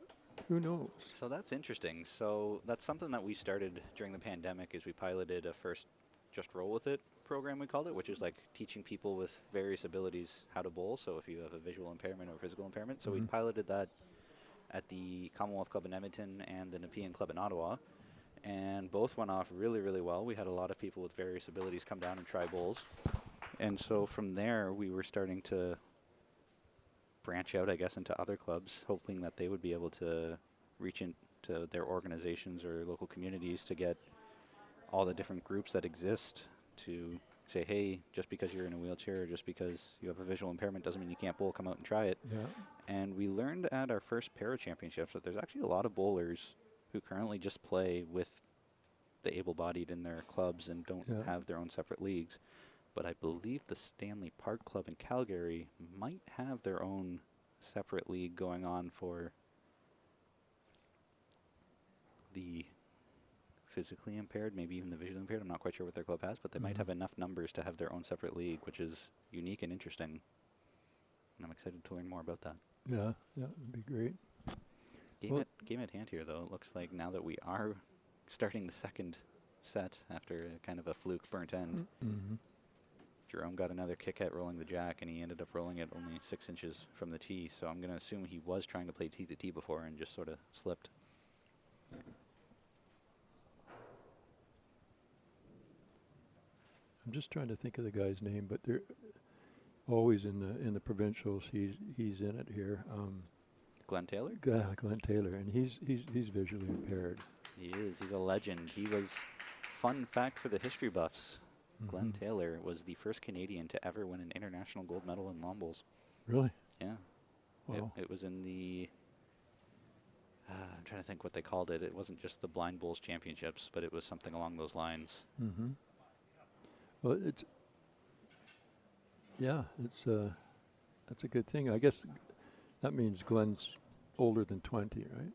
who knows? So that's interesting. So that's something that we started during the pandemic, is we piloted a first Just Roll With It program, we called it, which is like teaching people with various abilities how to bowl. So if you have a visual impairment or physical impairment. So we piloted that at the Commonwealth Club in Edmonton and the Nepean Club in Ottawa, and both went off really, really well. We had a lot of people with various abilities come down and try bowls. And so from there, we were starting to branch out, I guess, into other clubs, hoping that they would be able to reach into their organizations or local communities to get all the different groups that exist to say, hey, just because you're in a wheelchair or just because you have a visual impairment doesn't mean you can't bowl, come out and try it. Yeah. And we learned at our first para championships that there's actually a lot of bowlers who currently just play with the able-bodied in their clubs and don't have their own separate leagues. But I believe the Stanley Park Club in Calgary might have their own separate league going on for the physically impaired, maybe even the visually impaired. I'm not quite sure what their club has, but they might have enough numbers to have their own separate league, which is unique and interesting. And I'm excited to learn more about that. Yeah, that'd be great. Game at hand here, though. It looks like now that we are starting the second set after a kind of a fluke burnt end, Jerome got another kick at rolling the jack, and he ended up rolling it only 6 inches from the tee. So I'm going to assume he was trying to play tee to tee before and just sort of slipped. I'm just trying to think of the guy's name, but they're always in the provincials. He's in it here. Glenn Taylor? Glenn Taylor, and he's visually impaired. He is. He's a legend. He was, fun fact for the history buffs, Glenn Taylor was the first Canadian to ever win an international gold medal in lawn bowls. Really? Yeah. Wow. It was in the, I'm trying to think what they called it. It wasn't just the Blind Bowls Championships, but it was something along those lines. Well, that's a good thing. I guess that means Glenn's older than 20, right?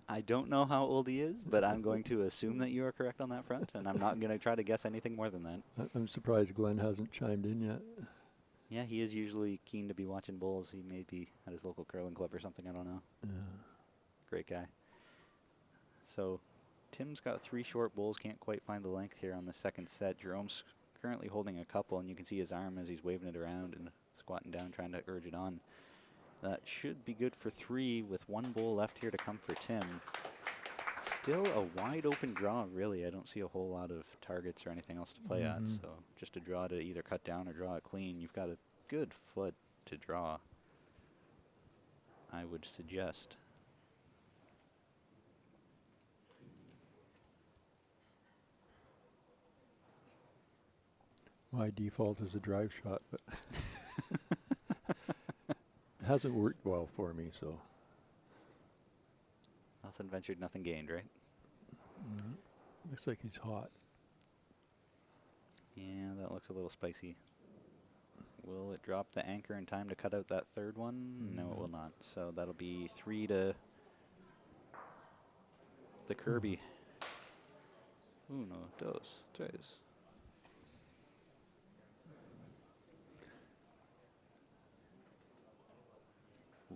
I don't know how old he is, but I'm going to assume that you are correct on that front, and I'm not going to try to guess anything more than that. I'm surprised Glenn hasn't chimed in yet. Yeah, he is usually keen to be watching bowls. He may be at his local curling club or something, I don't know. Yeah. Great guy. So Tim's got 3 short bowls, can't quite find the length here on the second set. Jerome's currently holding a couple, and you can see his arm as he's waving it around and squatting down, trying to urge it on. That should be good for 3 with 1 bowl left here to come for Tim. Still a wide open draw, really. I don't see a whole lot of targets or anything else to play at. So just a draw to either cut down or draw it clean. You've got a good foot to draw, I would suggest. My default is a drive shot, but it hasn't worked well for me, so. Nothing ventured, nothing gained, right? Looks like he's hot. Yeah, that looks a little spicy. Will it drop the anchor in time to cut out that third one? No, it will not. So that'll be 3 to the Kirby. Uno, dos, tres.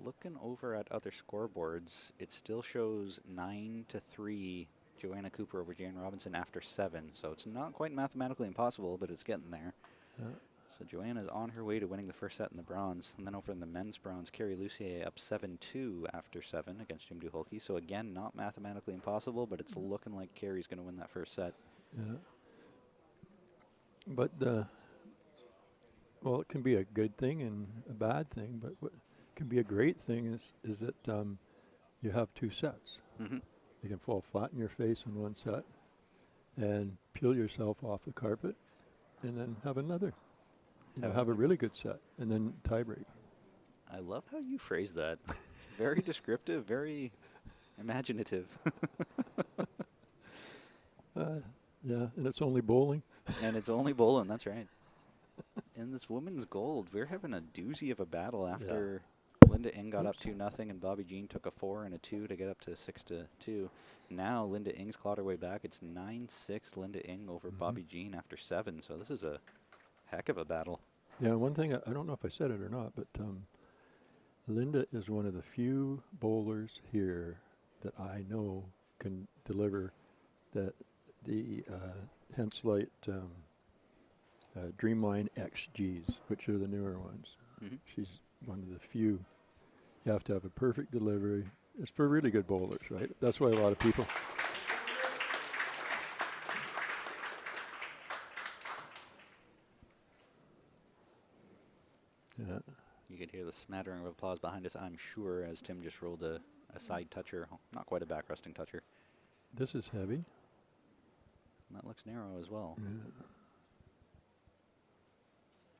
Looking over at other scoreboards, it still shows 9 to 3 Joanna Cooper over Jan Robinson after 7. So it's not quite mathematically impossible, but it's getting there. Yeah. So Joanna's on her way to winning the first set in the bronze. And then over in the men's bronze, Kerry Lucier up 7-2 after 7 against Jim Duholke. So again, not mathematically impossible, but it's looking like Kerry's going to win that first set. Yeah. But, well, it can be a good thing and a bad thing, but what can be a great thing is that you have 2 sets. Mm-hmm. You can fall flat in your face in one set and peel yourself off the carpet and then have another. Have a really good set and then tie break. I love how you phrase that. Very descriptive, very imaginative. Yeah, and it's only bowling. And it's only bowling, that's right. In this women's gold, we're having a doozy of a battle after Linda Ing got up 2-0 and Bobby Jean took a 4 and a 2 to get up to 6-2. Now Linda Ing's clawed her way back. It's 9-6 Linda Ing over Bobby Jean after 7. So this is a heck of a battle. Yeah, one thing, I don't know if I said it or not, but Linda is one of the few bowlers here that I know can deliver the Henselite Dreamline XGs, which are the newer ones. Mm-hmm. She's one of the few. You have to have a perfect delivery. It's for really good bowlers, right? That's why a lot of people. Yeah. You could hear the smattering of applause behind us, I'm sure, as Tim just rolled a side toucher. Not quite a back resting toucher. This is heavy. And that looks narrow as well. Yeah.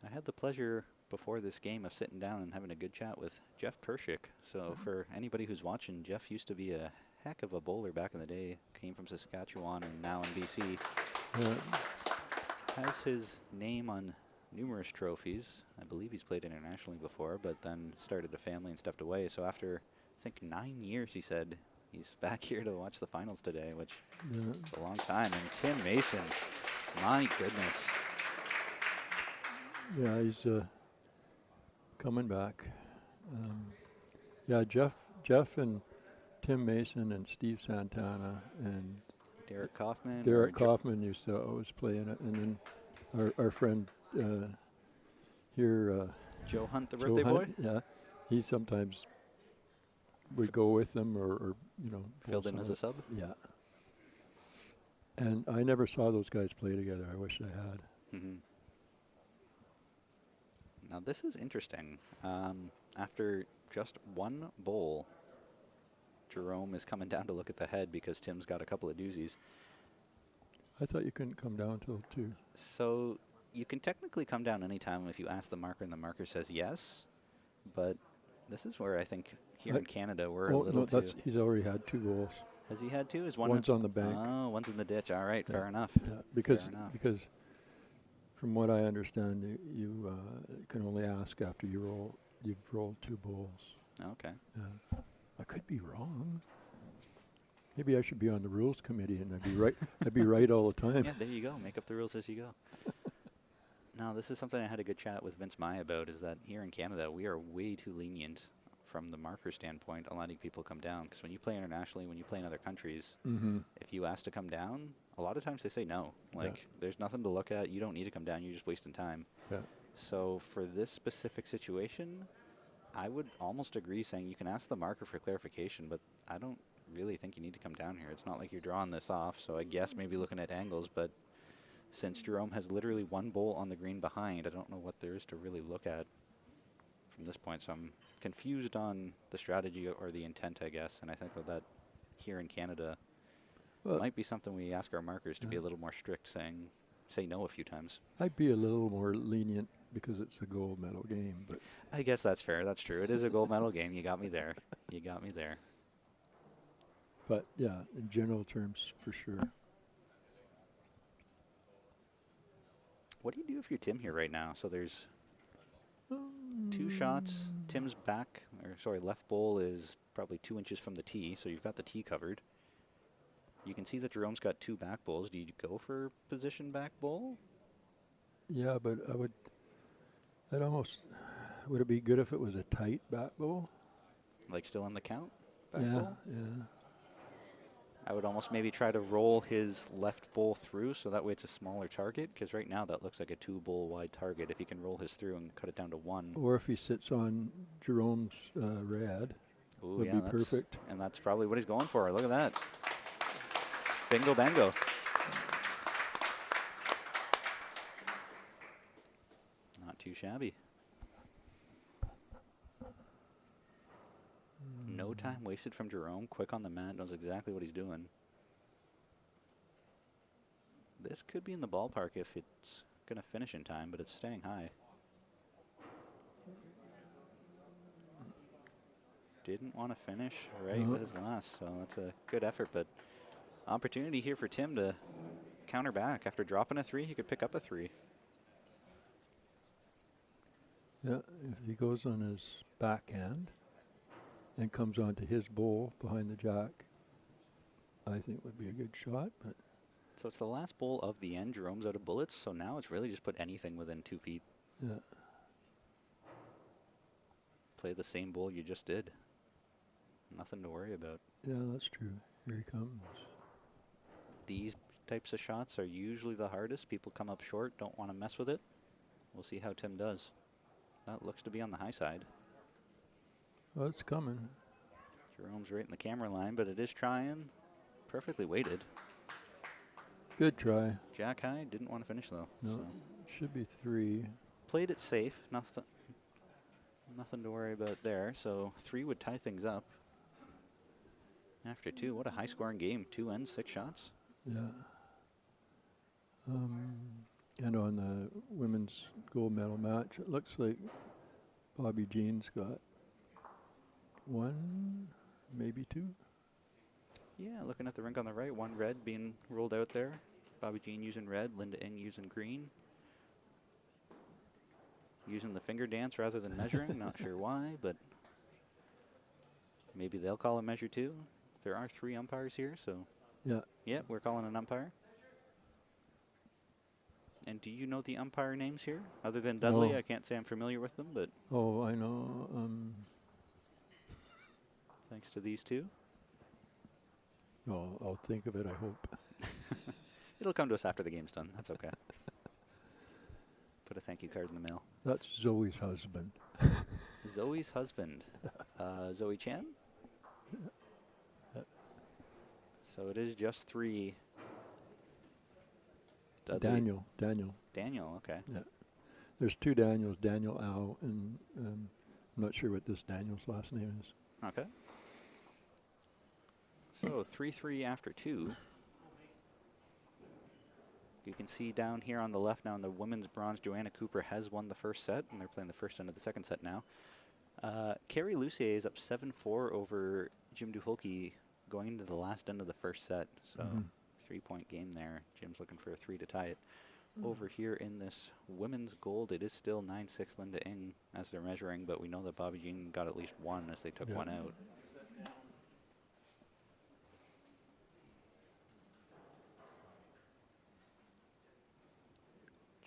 I had the pleasure before this game of sitting down and having a good chat with Jeff Pershik. So for anybody who's watching, Jeff used to be a heck of a bowler back in the day. Came from Saskatchewan and now in BC. Has his name on numerous trophies. I believe he's played internationally before, but then started a family and stepped away. So after, I think, 9 years, he said, he's back here to watch the finals today, which is a long time. And Tim Mason, my goodness. Yeah, he's coming back. Yeah, Jeff and Tim Mason and Steve Santana and Derek Kaufman. Derek Kaufman used to always play in it, and then our friend here, Joe Hunt, the Joe birthday boy. Hunt, yeah, he sometimes would go with them, or Filled in as a sub. Yeah. And I never saw those guys play together. I wish I had. Mm-hmm. Now this is interesting. After just one bowl, Jerome is coming down to look at the head because Tim's got a couple of doozies. I thought you couldn't come down till 2. So you can technically come down anytime if you ask the marker and the marker says yes, but this is where I think here in Canada we're a little too... He's already had 2 bowls. Has he had 2? Is one One's on the bank. Oh, one's in the ditch. All right, fair enough. Yeah, because fair enough. From what I understand, you can only ask after you've rolled 2 bowls. Okay. I could be wrong. Maybe I should be on the rules committee and I'd be right. I'd be right all the time. Yeah, there you go. Make up the rules as you go. Now, this is something I had a good chat with Vince Mai about, is that here in Canada, we are way too lenient from the marker standpoint on letting people come down. Because when you play internationally, when you play in other countries, if you ask to come down, a lot of times they say no. Like, there's nothing to look at. You don't need to come down. You're just wasting time. Yeah. So for this specific situation, I would almost agree saying you can ask the marker for clarification, but I don't really think you need to come down here. It's not like you're drawing this off, so I guess maybe looking at angles, but since Jerome has literally one bowl on the green behind, I don't know what there is to really look at. from this point. So I'm confused on the strategy or the intent, I guess. And I think that here in Canada might be something we ask our markers to be a little more strict, say no a few times. I'd be a little more lenient because it's a gold medal game, but I guess that's fair. That's true. It is a gold medal game. You got me there. You got me there. but yeah, in general terms, for sure. What do you do if you're Tim here right now? So there's 2 shots. Tim's left bowl is probably 2 inches from the tee, so you've got the tee covered. You can see that Jerome's got 2 back bowls. Do you go for position back bowl? Yeah, but would it be good if it was a tight back bowl? Like still in the count? Back Yeah, bowl? yeah. I would almost maybe try to roll his left bowl through so that way it's a smaller target, because right now that looks like a 2 bowl wide target. If he can roll his through and cut it down to 1. Or if he sits on Jerome's red, would be perfect. And that's probably what he's going for. Look at that. Bingo bango. Not too shabby. No time wasted from Jerome. Quick on the mat, knows exactly what he's doing. This could be in the ballpark if it's going to finish in time, but it's staying high. Didn't want to finish right with his last, so that's a good effort, but opportunity here for Tim to counter back. After dropping a 3, he could pick up a 3. Yeah, if he goes on his backhand and comes onto his bowl behind the jack, I think would be a good shot. But so it's the last bowl of the end. Jerome's out of bullets, so now it's really just put anything within 2 feet. yeah, Play the same bowl you just did. Nothing to worry about. yeah, that's true. Here he comes. These types of shots are usually the hardest. People come up short, don't want to mess with it. We'll see how Tim does. That looks to be on the high side. Oh, it's coming. Jerome's right in the camera line, but it is trying. Perfectly weighted. Good try. Jack high, didn't want to finish though. No, So should be 3. played it safe. Nothing to worry about there. So 3 would tie things up. After 2, what a high scoring game. 2 ends, 6 shots. Yeah. And on the women's gold medal match, it looks like Bobby Jean's got 1, maybe 2. Yeah, looking at the rink on the right, 1 red being rolled out there. Bobby Jean using red, Linda Ng using green. Using the finger dance rather than measuring, not sure why, but maybe they'll call a measure too. There are 3 umpires here, so Yeah. we're calling an umpire. And do you know the umpire names here? Other than Dudley, No. I can't say I'm familiar with them, but Oh, I know. thanks to these 2. Oh, I'll think of it, I hope. It'll come to us after the game's done. That's okay. Put a thank you card in the mail. That's Zoe's husband. Zoe's husband, Zoe Chan. So it is just 3. Dudley. Daniel. Okay. Yeah. There's 2 Daniels, Daniel Au, and I'm not sure what this Daniel's last name is. Okay. So 3-3 after 2. You can see down here on the left now in the women's bronze, Joanna Cooper has won the first set, and they're playing the first end of the second set now. Carrie Lucier is up 7-4 over Jim Duholke going into the last end of the first set. So 3-point game there. Jim's looking for a 3 to tie it. Over here in this women's gold, it is still 9-6 Linda Ng as they're measuring, but we know that Bobby Jean got at least 1 as they took 1 out.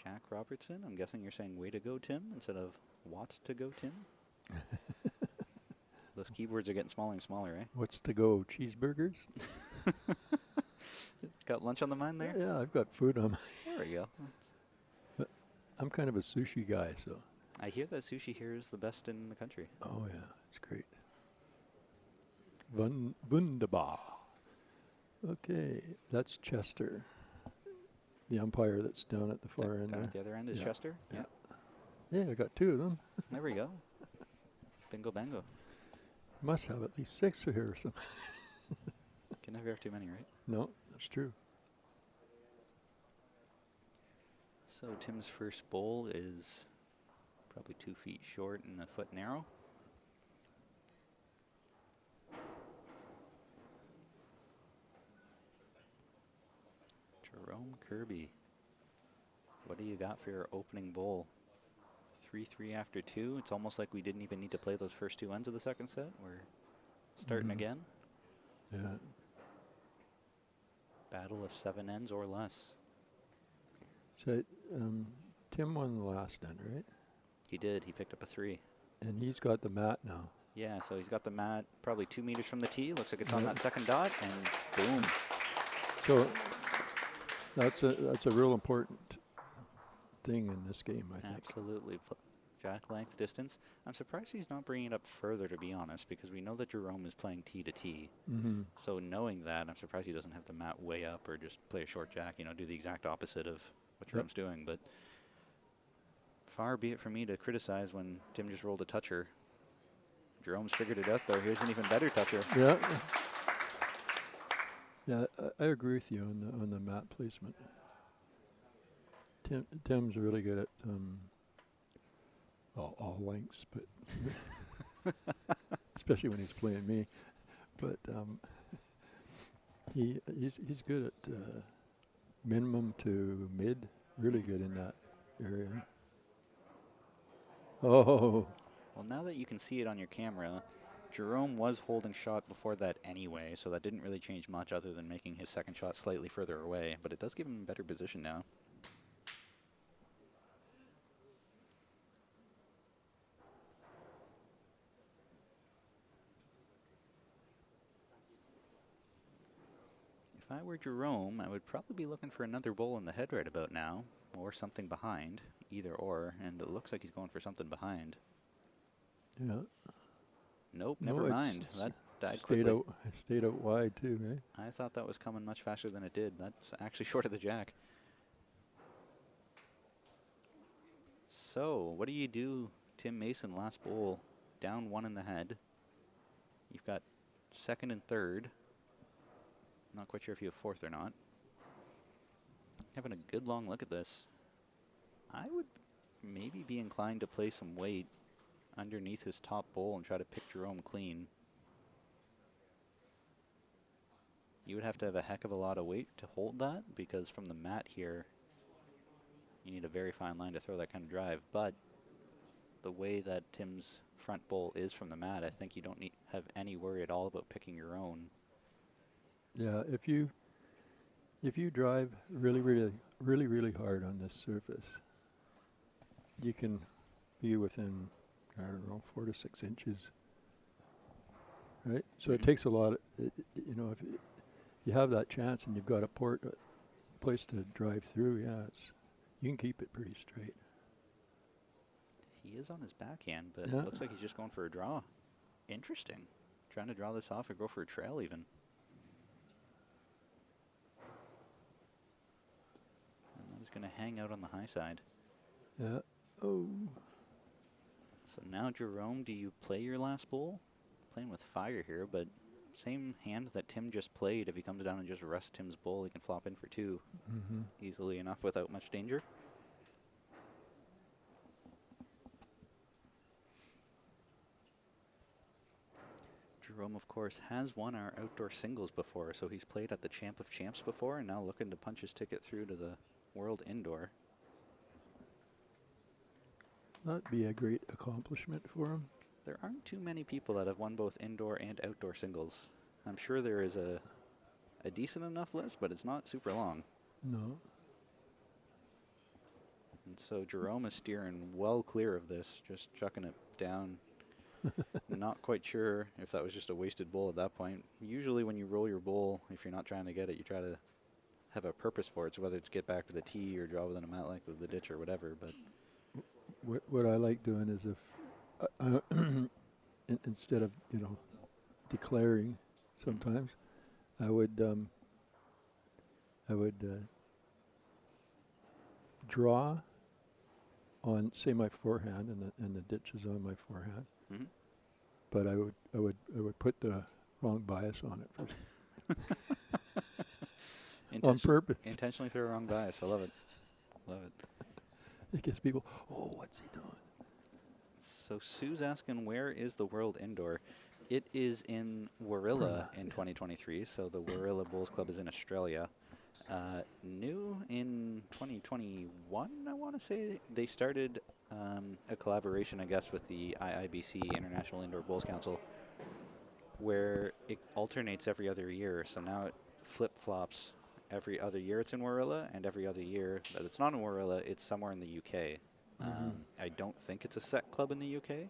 Jack Robertson, I'm guessing you're saying way to go, Tim, instead of what to go, Tim? Those keyboards are getting smaller and smaller, eh? What's to go? Cheeseburgers? Got lunch on the mind there? Yeah, I've got food on my... There we go. But I'm kind of a sushi guy, so... I hear that sushi here is the best in the country. Oh, yeah, it's great. Wunderbar. Okay, that's Chester. The umpire that's down at the far end Down there. at the other end is Chester? Yeah. Yeah, I got 2 of them. There we go. Bingo bango. Must have at least 6 here or something. Can never have too many, right? No, that's true. So Tim's first bowl is probably 2 feet short and a foot narrow. Jerome Kirby, what do you got for your opening bowl? 3-3 after 2. It's almost like we didn't even need to play those first 2 ends of the second set. We're starting again. Yeah. Battle of 7 ends or less. So Tim won the last end, right? He did. He picked up a 3. And he's got the mat now. Yeah, so he's got the mat probably 2 meters from the tee. Looks like it's on that second dot, and boom. So that's a real important thing in this game, I think. Absolutely. Jack length distance. I'm surprised he's not bringing it up further, to be honest, because we know that Jerome is playing tee to tee. So knowing that, I'm surprised he doesn't have the mat way up or just play a short jack, you know, do the exact opposite of what Jerome's doing. But far be it from me to criticize when Tim just rolled a toucher. Jerome's figured it out, though. Here's an even better toucher. Yeah. Yeah, I agree with you on the mat placement. Tim's really good at all lengths, but especially when he's playing me. But he's good at minimum to mid. Really good in that area. Oh. Well, now that you can see it on your camera, Jerome was holding shot before that anyway, so that didn't really change much other than making his second shot slightly further away, but it does give him a better position now. If I were Jerome, I would probably be looking for another bowl in the head right about now, or something behind, either or, and it looks like he's going for something behind. Yeah. Nope, No, never mind. That died stayed quickly. Stayed out wide too, eh? I thought that was coming much faster than it did. That's actually short of the jack. So, what do you do, Tim Mason, last bowl, down 1 in the head. You've got second and third. Not quite sure if you have fourth or not. Having a good long look at this. I would maybe be inclined to play some weight underneath his top bowl and try to pick Jerome clean. You would have to have a heck of a lot of weight to hold that, because from the mat here, you need a very fine line to throw that kind of drive. But the way that Tim's front bowl is from the mat, I think you don't have any worry at all about picking your own. Yeah, if you drive really hard on this surface, you can be within, I don't know, 4 to 6 inches. Right? So it takes a lot, you know, if you have that chance and you've got a place to drive through, you can keep it pretty straight. He is on his backhand, but Yeah. it looks like he's just going for a draw. Interesting. Trying to draw this off or go for a trail even. And that is going to hang out on the high side. Yeah. Oh. So now, Jerome, do you play your last bowl? Playing with fire here, but same hand that Tim just played. If he comes down and just rests Tim's bowl, he can flop in for 2 easily enough without much danger. Jerome, of course, has won our outdoor singles before, so he's played at the Champ of Champs before and now looking to punch his ticket through to the World Indoor. That'd be a great accomplishment for him. There aren't too many people that have won both indoor and outdoor singles. I'm sure there is a decent enough list, but it's not super long. No. And so Jerome is steering well clear of this, just chucking it down. Not quite sure if that was just a wasted bowl at that point. Usually when you roll your bowl, if you're not trying to get it, you try to have a purpose for it. So whether it's get back to the tee or draw within a mat length of the ditch or whatever. But What I like doing is if instead of, you know, declaring sometimes, I would draw on, say, my forehand, and the ditch is on my forehand. but I would put the wrong bias on it on purpose. Intentionally throw a wrong bias. I love it. Love it. It gets people, oh, what's he doing? So Sue's asking, where is the World Indoor? It is in Warilla in 2023. So the Warilla Bowls Club is in Australia. New in 2021, I want to say. They started a collaboration, I guess, with the IIBC, International Indoor Bowls Council, where it alternates every other year. So now it flip-flops. Every other year it's in Warilla, and every other year that it's not in Warilla, it's somewhere in the UK. I don't think it's a set club in the UK.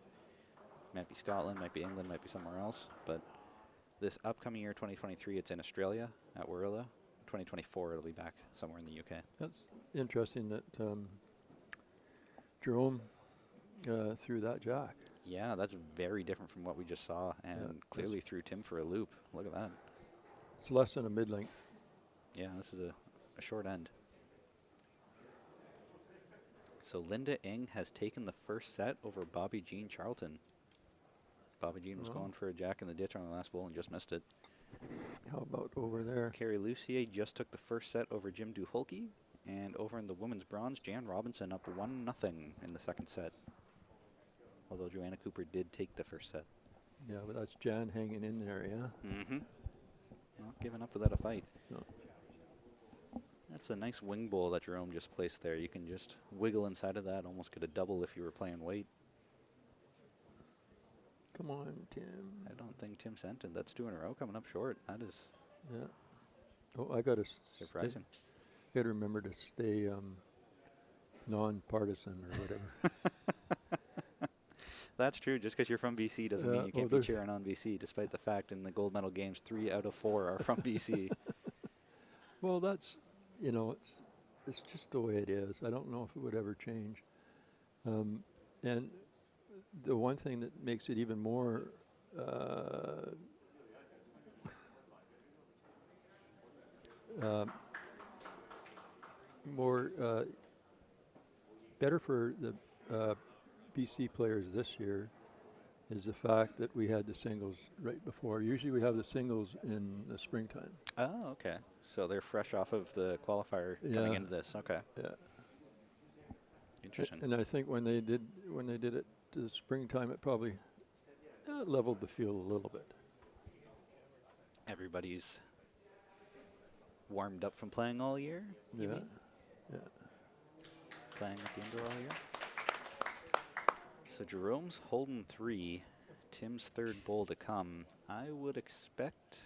Might be Scotland, might be England, might be somewhere else. But this upcoming year, 2023, it's in Australia at Warilla. 2024, it'll be back somewhere in the UK. That's interesting that Jerome threw that jack. Yeah, that's very different from what we just saw, and clearly threw Tim for a loop. Look at that. It's less than a mid-length. Yeah, this is a short end. So Linda Ng has taken the first set over Bobby Jean Charlton. Bobby Jean was going for a jack in the ditch on the last bowl and just missed it. How about over there? Carrie Lucier just took the first set over Jim Duholke. And over in the women's bronze, Jan Robinson up 1-0 in the second set. Although Joanna Cooper did take the first set. Yeah, but that's Jan hanging in there, yeah? Mm-hmm. Not giving up without a fight. No. That's a nice wing bowl that Jerome just placed there. You can just wiggle inside of that, almost get a double if you were playing weight. Come on, Tim. I don't think Tim sent it. That's 2 in a row coming up short. That is Yeah. Oh, I got to surprising. Got to remember to stay non-partisan or whatever. That's true. Just because you're from BC doesn't mean you can't be cheering on BC, despite the fact in the gold medal games, 3 out of 4 are from BC. Well, that's, you know, it's just the way it is. I don't know if it would ever change. And the one thing that makes it even more better for the BC players this year is the fact that we had the singles right before. Usually we have the singles in the springtime. Oh, okay. So they're fresh off of the qualifier coming into this. Okay. Yeah. Interesting. And I think when they did it to the springtime, it probably leveled the field a little bit. Everybody's warmed up from playing all year? Yeah. Yeah. Playing at the indoor all year? So Jerome's holding 3. Tim's third bowl to come. I would expect...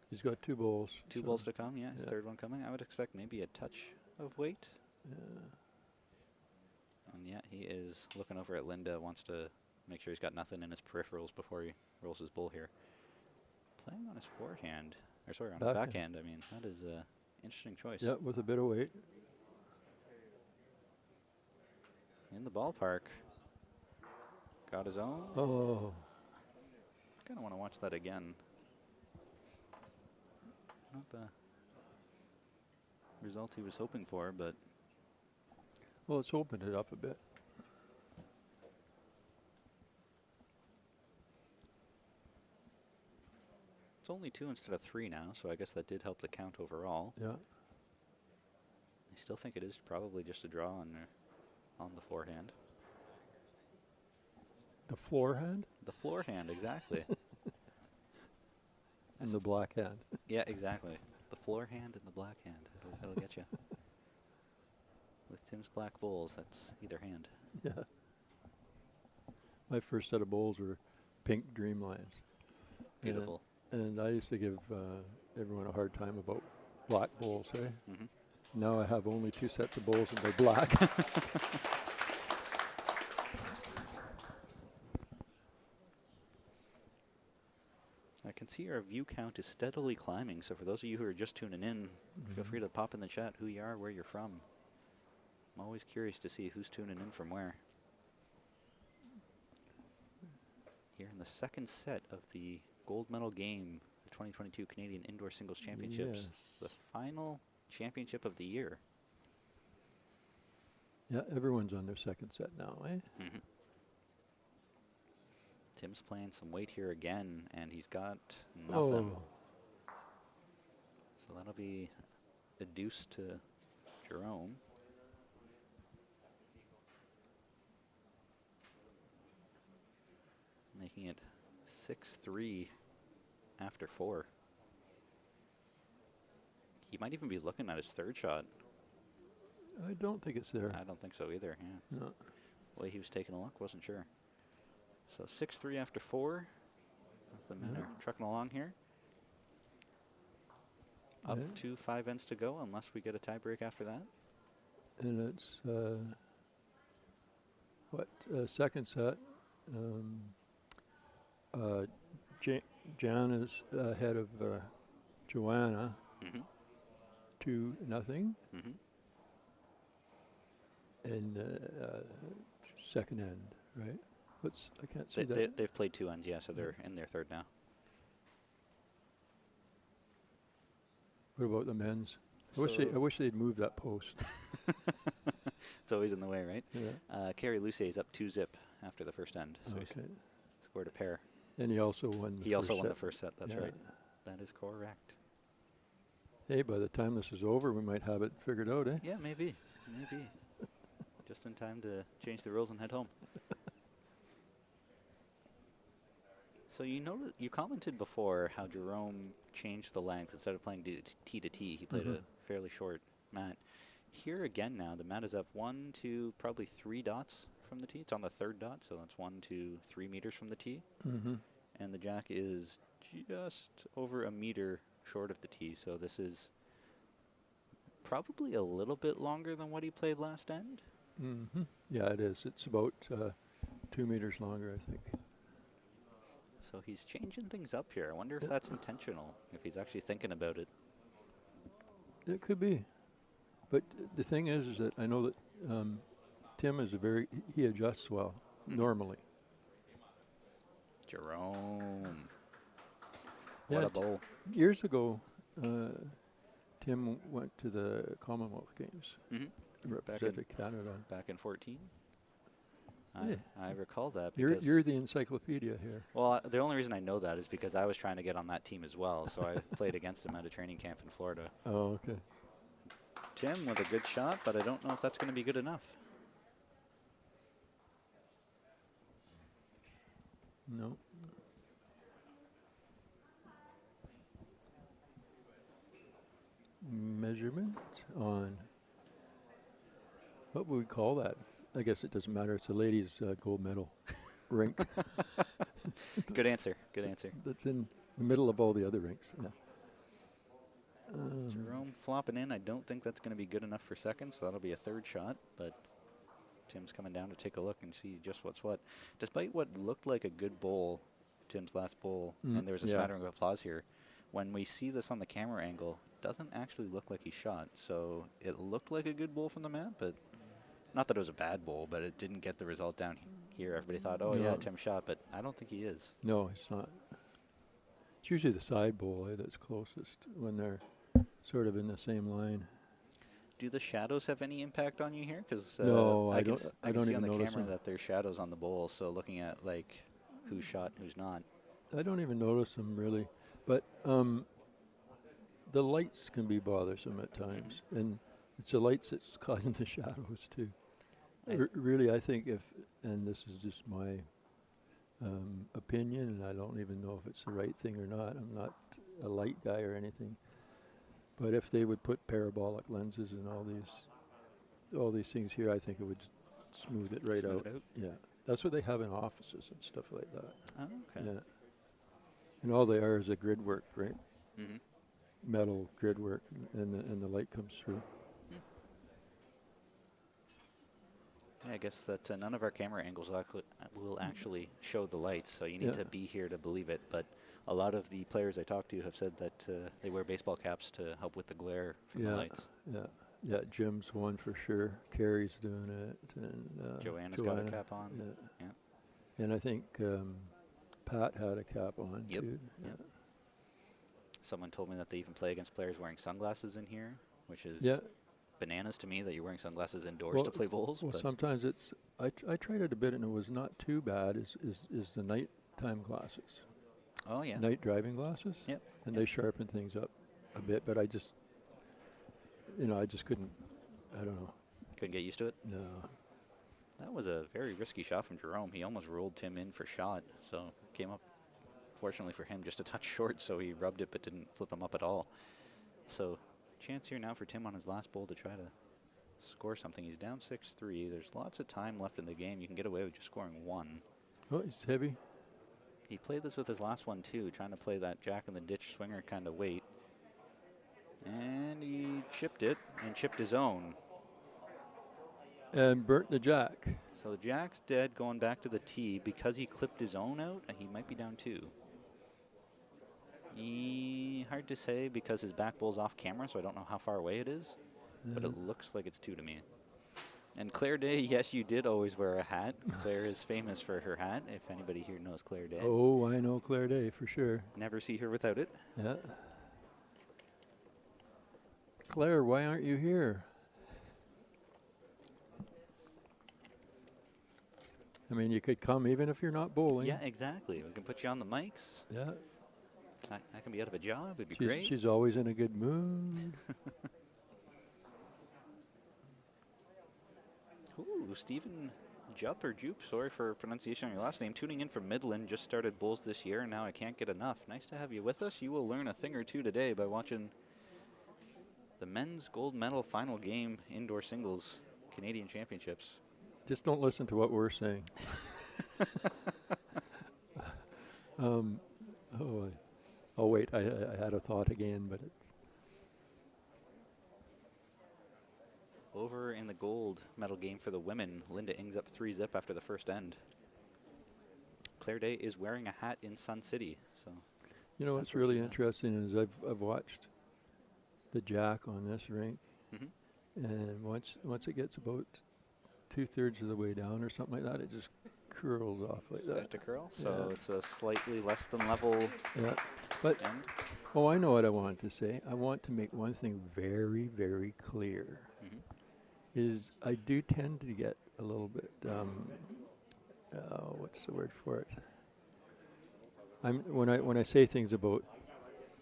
He's got 2 bowls. 2 bowls to come, yeah. His third one coming. I would expect maybe a touch of weight. Yeah. And yeah, he is looking over at Linda, wants to make sure he's got nothing in his peripherals before he rolls his bowl here. Playing on his forehand, or sorry, on his backhand. I mean, that is an interesting choice. Yeah, with a bit of weight. In the ballpark. Got his own. Oh. Kind of want to watch that again. Not the result he was hoping for, but... Well, it's opened it up a bit. It's only 2 instead of 3 now, so I guess that did help the count overall. Yeah. I still think it is probably just a draw on the forehand. The floor hand? The floor hand, exactly. And the black hand. Yeah, exactly. The floor hand and the black hand. It'll get you. With Tim's black bowls, that's either hand. Yeah. My first set of bowls were pink Dreamlines. Beautiful. And I used to give everyone a hard time about black bowls, eh? Mm-hmm. Now I have only 2 sets of bowls and they're black. I can see our view count is steadily climbing, so for those of you who are just tuning in, feel free to pop in the chat who you are, where you're from. I'm always curious to see who's tuning in from where. Here in the second set of the gold medal game, the 2022 Canadian Indoor Singles Championships, the final championship of the year. Yeah, everyone's on their second set now, eh? Mm-hmm. Tim's playing some weight here again, and he's got nothing. Oh, So that'll be a deuce to Jerome. Making it 6-3 after 4. He might even be looking at his third shot. I don't think it's there. I don't think so either, yeah. No. The way he was taking a look, wasn't sure. So 6-3 after 4. The men Yeah. are trucking along here. Up Yeah. to 5 ends to go, unless we get a tie break after that. And it's, second set. Jan is ahead of Joanna, Mm-hmm. 2-0. Mm-hmm. And second end, right? I can't see that. They've played 2 ends, yeah, so they're in their third now. What about the men's? I So- wish they'd move that post. It's always in the way, right? Yeah. Kerry Luce is up 2-0 after the first end, so he's Okay. scored a pair. And he also won. He also won the first set, that's Yeah. right. That is correct. Hey, by the time this is over, we might have it figured out, eh? Yeah, maybe. Maybe. Just in time to change the rules and head home. So you commented before how Jerome changed the length. Instead of playing tee to tee, he played a fairly short mat. Here again now, the mat is up 1, 2, probably 3 dots from the tee. It's on the third dot, so that's 1, 2, 3 meters from the tee. Mm-hmm. And the jack is just over a meter short of the tee, so this is probably a little bit longer than what he played last end. Mm-hmm. Yeah, it is. It's about 2 meters longer, I think. So he's changing things up here. I wonder if that's intentional, if he's actually thinking about it. It could be. But the thing is that I know that Tim is he adjusts well, normally. Jerome. Yeah, What a bowl. Years ago, Tim went to the Commonwealth Games, Mm-hmm. represented Canada. Back in 14. Yeah. I recall that. You're the encyclopedia here. Well, the only reason I know that is because I was trying to get on that team as well, so I played against him at a training camp in Florida. Oh, okay. Tim with a good shot, but I don't know if that's going to be good enough. No. Measurement on, what would we call that? I guess it doesn't matter. It's a ladies' gold medal rink. Good answer. Good answer. That's in the middle of all the other rinks. Yeah. Jerome flopping in. I don't think that's going to be good enough for second, so that'll be a third shot. But Tim's coming down to take a look and see just what's what. Despite what looked like a good bowl, Tim's last bowl, and there was a smattering of applause here, when we see this on the camera angle, it doesn't actually look like he shot. So it looked like a good bowl from the mat, but not that it was a bad bowl, but it didn't get the result down here. Everybody thought, oh, yeah, Tim shot, but I don't think he is. No, it's not. It's usually the side bowl that's closest when they're sort of in the same line. Do the shadows have any impact on you here? Because no, I can don't. I I can don't see even on the notice camera them. that there's shadows on the bowl. So looking at like who's shot, and who's not. I don't even notice them really, but the lights can be bothersome at times, and it's the lights that's causing the shadows too. Really, I think and this is just my opinion, and I don't even know if it's the right thing or not. I'm not a light guy or anything, but if they would put parabolic lenses and all these things here, I think it would smooth it right out. Yeah, that's what they have in offices and stuff like that. Oh, okay. Yeah, and all they are is a grid work, right? Mm-hmm. Metal grid work, and the light comes through. Yeah, I guess that none of our camera angles will actually show the lights, so you need to be here to believe it. But a lot of the players I talked to have said that they wear baseball caps to help with the glare from the lights. Yeah, Jim's one for sure. Carrie's doing it, and Joanna's got a cap on. Yeah. And I think Pat had a cap on too. Yep. Someone told me that they even play against players wearing sunglasses in here, which is bananas to me that you're wearing sunglasses indoors Well, to play bowls. well, But sometimes it's. I tried it a bit, and it was not too bad. Is the nighttime glasses, oh yeah, night driving glasses, yep, and yep. they sharpen things up a bit. But I just, I just couldn't. I don't know. Couldn't get used to it. No. That was a very risky shot from Jerome. He almost rolled Tim in for shot, so came up, fortunately for him, just a touch short, so he rubbed it but didn't flip him up at all. So chance here now for Tim on his last bowl to try to score something. He's down 6-3. There's lots of time left in the game. You can get away with just scoring one. Oh, he's heavy. He played this with his last one too, trying to play that jack in the ditch swinger kind of weight. And he chipped it and chipped his own. And burnt the jack. So the jack's dead going back to the tee because he clipped his own out, and he might be down 2. Hard to say because his back bowl's off camera, so I don't know how far away it is, but it looks like it's 2 to me. And Claire Day, yes, you did always wear a hat. Claire is famous for her hat, if anybody here knows Claire Day. Oh, I know Claire Day for sure. Never see her without it. Yeah. Claire, why aren't you here? I mean, you could come even if you're not bowling. Yeah, exactly. We can put you on the mics. Yeah. I can be out of a job. It'd be She's, great. she's always in a good mood. Ooh, Stephen Jupp or Jupe, sorry for pronunciation on your last name, tuning in from Midland, just started bowls this year, and now I can't get enough. Nice to have you with us. You will learn a thing or two today by watching the men's gold medal final game indoor singles Canadian Championships. Just don't listen to what we're saying. Oh, wait, I had a thought again, but it's... Over in the gold medal game for the women, Linda Ings up 3-zip after the first end. Claire Day is wearing a hat in Sun City, so. You know what's really interesting is I've watched the jack on this rink, and once it gets about 2/3 of the way down or something like that, it just curls off like that. To curl, so it's a slightly less than level But end. oh, I know what I want to say. I want to make one thing very, very clear. Is I do tend to get a little bit, what's the word for it? When I say things about,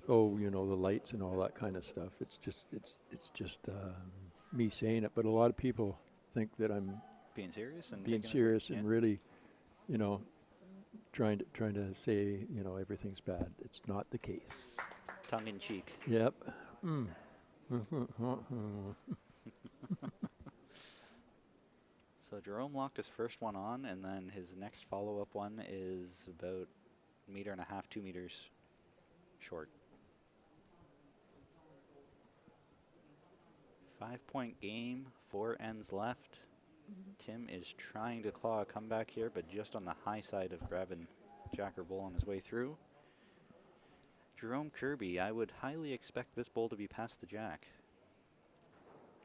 the lights and all that kind of stuff, it's just me saying it. But a lot of people think that I'm Being serious and and really, trying to say, everything's bad. It's not the case. tongue in cheek. Yep. So Jerome locked his first one on, and then his next follow-up one is about 1.5 meters, 2 meters short. 5-point game, 4 ends left. Tim is trying to claw a comeback here, but just on the high side of grabbing Jack or Bull on his way through. Jerome Kirby, I would highly expect this bowl to be past the Jack.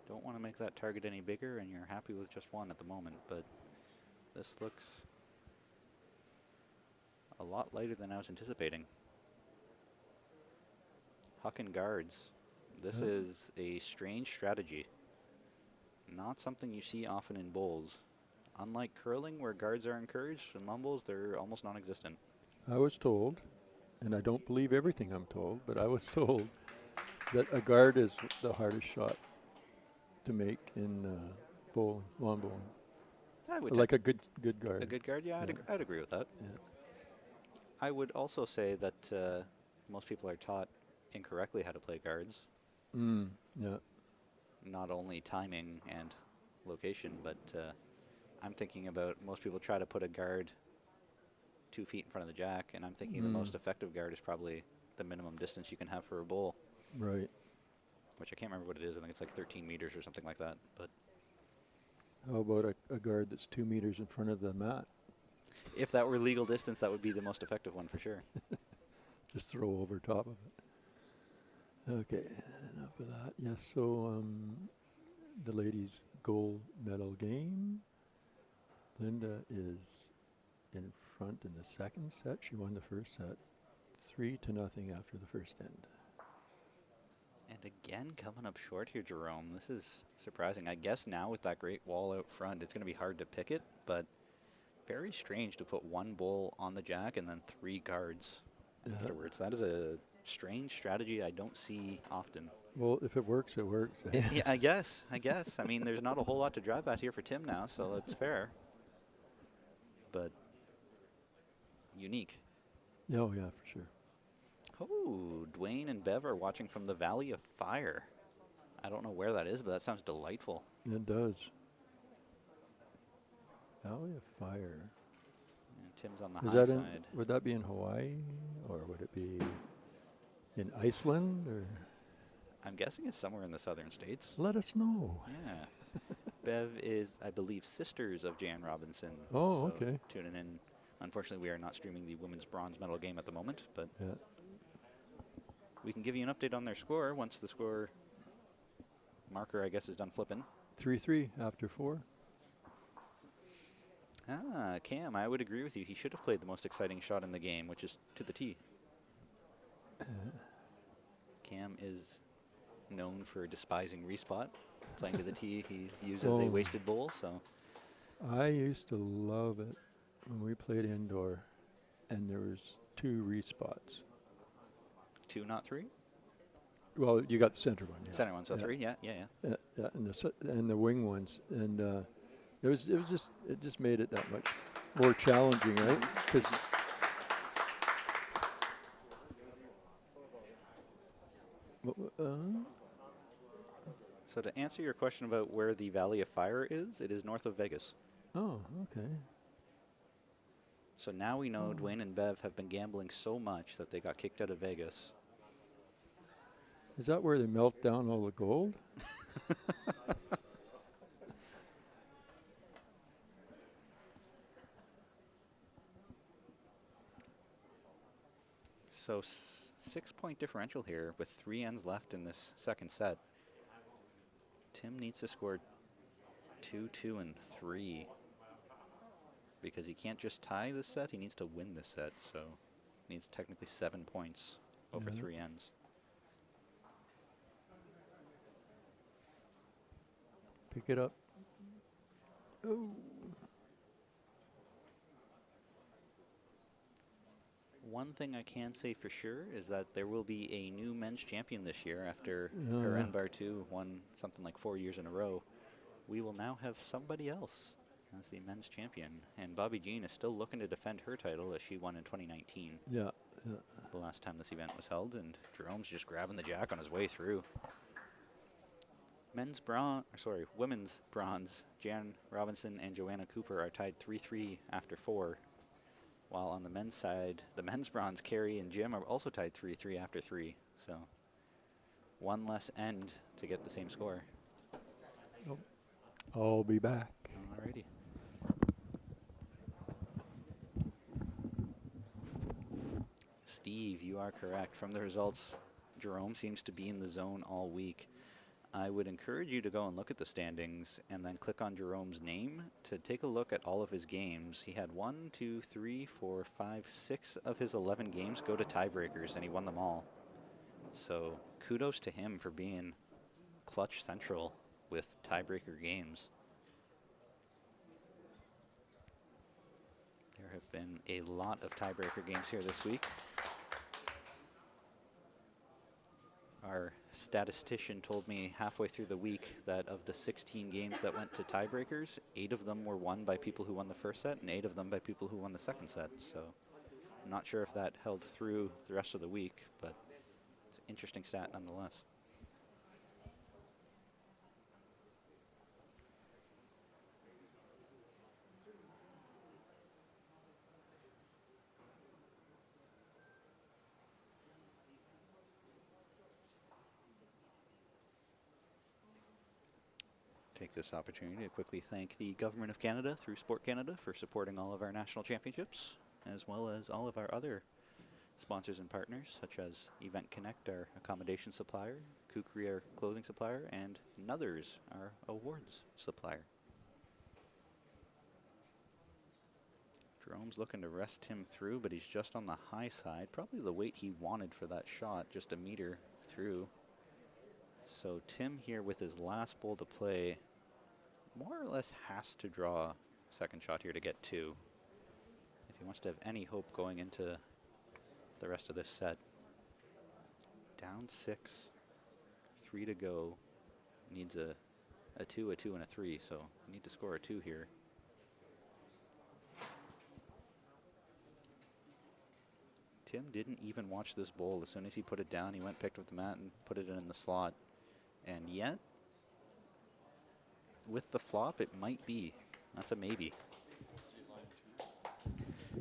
Don't want to make that target any bigger, and you're happy with just one at the moment, but this looks a lot lighter than I was anticipating. Huck and guards. This is a strange strategy. Not something you see often in bowls. Unlike curling, where guards are encouraged, in lawn bowls, they're almost non-existent. I was told, and I don't believe everything I'm told, but I was told that a guard is the hardest shot to make in lawn bowling. I would like a good guard. A good guard, yeah, I'd agree with that. Yeah. I would also say that most people are taught incorrectly how to play guards. Yeah. Not only timing and location, but I'm thinking about most people try to put a guard 2 feet in front of the jack, and I'm thinking the most effective guard is probably the minimum distance you can have for a bowl. Right. Which I can't remember what it is. I think it's like 13 meters or something like that. But how about a guard that's 2 meters in front of the mat? If that were legal distance, that would be the most effective one for sure. Just throw over top of it. Okay, enough of that. Yes, so the ladies' gold medal game. Linda is in front in the second set. She won the first set 3-0 after the first end. And again, coming up short here, Jerome. This is surprising. I guess now with that great wall out front, it's going to be hard to pick it, but very strange to put one bull on the jack and then 3 guards afterwards. That is a strange strategy I don't see often. Well, if it works, it works. Yeah, I guess. I mean, there's not a whole lot to drive at here for Tim now, so it's fair. But unique. Oh, yeah, for sure. Oh, Dwayne and Bev are watching from the Valley of Fire. I don't know where that is, but that sounds delightful. It does. Valley of Fire. And Tim's on the Is high that side. would that be in Hawaii, or would it be in Iceland? Or I'm guessing it's somewhere in the southern states. let us know. Yeah. Bev is, I believe, sisters of Jan Robinson. Oh, so okay. Tuning in. Unfortunately, we are not streaming the women's bronze medal game at the moment, but Yeah. we can give you an update on their score once the score marker, I guess, is done flipping. 3-3 after 4. Ah, Cam, I would agree with you. He should have played the most exciting shot in the game, which is to the tee. Cam is known for despising respot. Playing to the tee, he used as a wasted bowl, so. I used to love it when we played indoor, and there was 2 respots. 2, not 3? Well, you got the center one. Yeah. Center one, so Yeah. 3, yeah. Yeah, and the wing ones, and it just made it that much more challenging, right? 'Cause So to answer your question about where the Valley of Fire is, it is north of Vegas. oh, okay. So now we know Dwayne and Bev have been gambling so much that they got kicked out of Vegas. Is that where they melt down all the gold? So 6-point differential here with 3 ends left in this second set. Tim needs to score 2, 2, and 3 because he can't just tie this set. He needs to win this set. So he needs technically 7 points over 3 ends. Pick it up. Oh. One thing I can say for sure is that there will be a new men's champion this year after Haren Bar 2 won something like 4 years in a row. We will now have somebody else as the men's champion. And Bobby Jean is still looking to defend her title as she won in 2019. Yeah. The last time this event was held. And Jerome's just grabbing the jack on his way through. Women's bronze. Jan Robinson and Joanna Cooper are tied 3-3 after 4. While on the men's side, the men's bronze, Carrie and Jim, are also tied 3-3 after 3. So 1 less end to get the same score. Oh. I'll be back. Alrighty. Steve, you are correct. From the results, Jerome seems to be in the zone all week. I would encourage you to go and look at the standings and then click on Jerome's name to take a look at all of his games. He had 1, 2, 3, 4, 5, 6 of his 11 games go to tiebreakers, and he won them all. So kudos to him for being clutch central with tiebreaker games. There have been a lot of tiebreaker games here this week. Our statistician told me halfway through the week that of the 16 games that went to tiebreakers, 8 of them were won by people who won the first set and 8 of them by people who won the second set. So I'm not sure if that held through the rest of the week, but it's an interesting stat nonetheless. Take this opportunity to quickly thank the Government of Canada through Sport Canada for supporting all of our national championships, as well as all of our other sponsors and partners, such as Event Connect, our accommodation supplier, Kukri, our clothing supplier, and Nuthers, our awards supplier. Jerome's looking to rest him through, but he's just on the high side. Probably the weight he wanted for that shot, just a meter through. So Tim here with his last bowl to play, more or less has to draw a second shot here to get 2. If he wants to have any hope going into the rest of this set. Down 6, 3 to go. Needs a 2, a 2, and a 3, so need to score a 2 here. Tim didn't even watch this bowl. As soon as he put it down, he went, picked up the mat, and put it in the slot. And yet, with the flop, it might be. That's a maybe.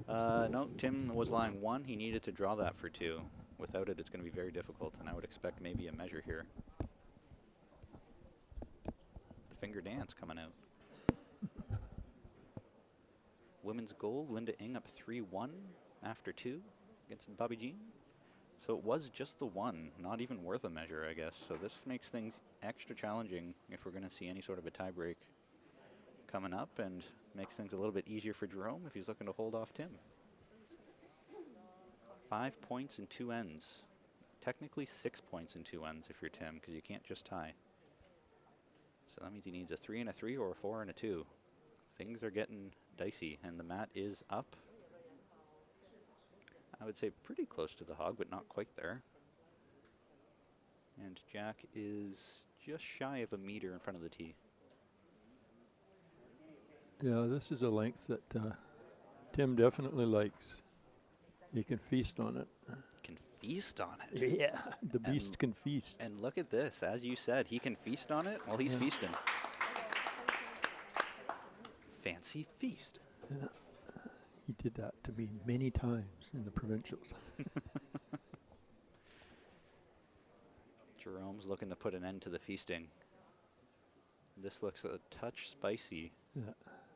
No, Tim was lying 1. He needed to draw that for 2. Without it, it's going to be very difficult, and I would expect maybe a measure here. The finger dance coming out. Women's goal, Linda Ng up 3-1 after 2 against Bobby Jean. So it was just the 1, not even worth a measure, I guess. So this makes things extra challenging if we're going to see any sort of a tie break coming up, and makes things a little bit easier for Jerome if he's looking to hold off Tim. 5 points and 2 ends. Technically 6 points and 2 ends if you're Tim, because you can't just tie. So that means he needs a 3 and a 3 or a 4 and a 2. Things are getting dicey, and the mat is up. I would say pretty close to the hog, but not quite there. And Jack is just shy of a meter in front of the tee. Yeah, this is a length that Tim definitely likes. He can feast on it. Can feast on it. Yeah, the beast can feast. And look at this. As you said, he can feast on it. Well, he's feasting. Fancy feast. Yeah. He did that to me many times in the provincials. Jerome's looking to put an end to the feasting. This looks a touch spicy. Yeah.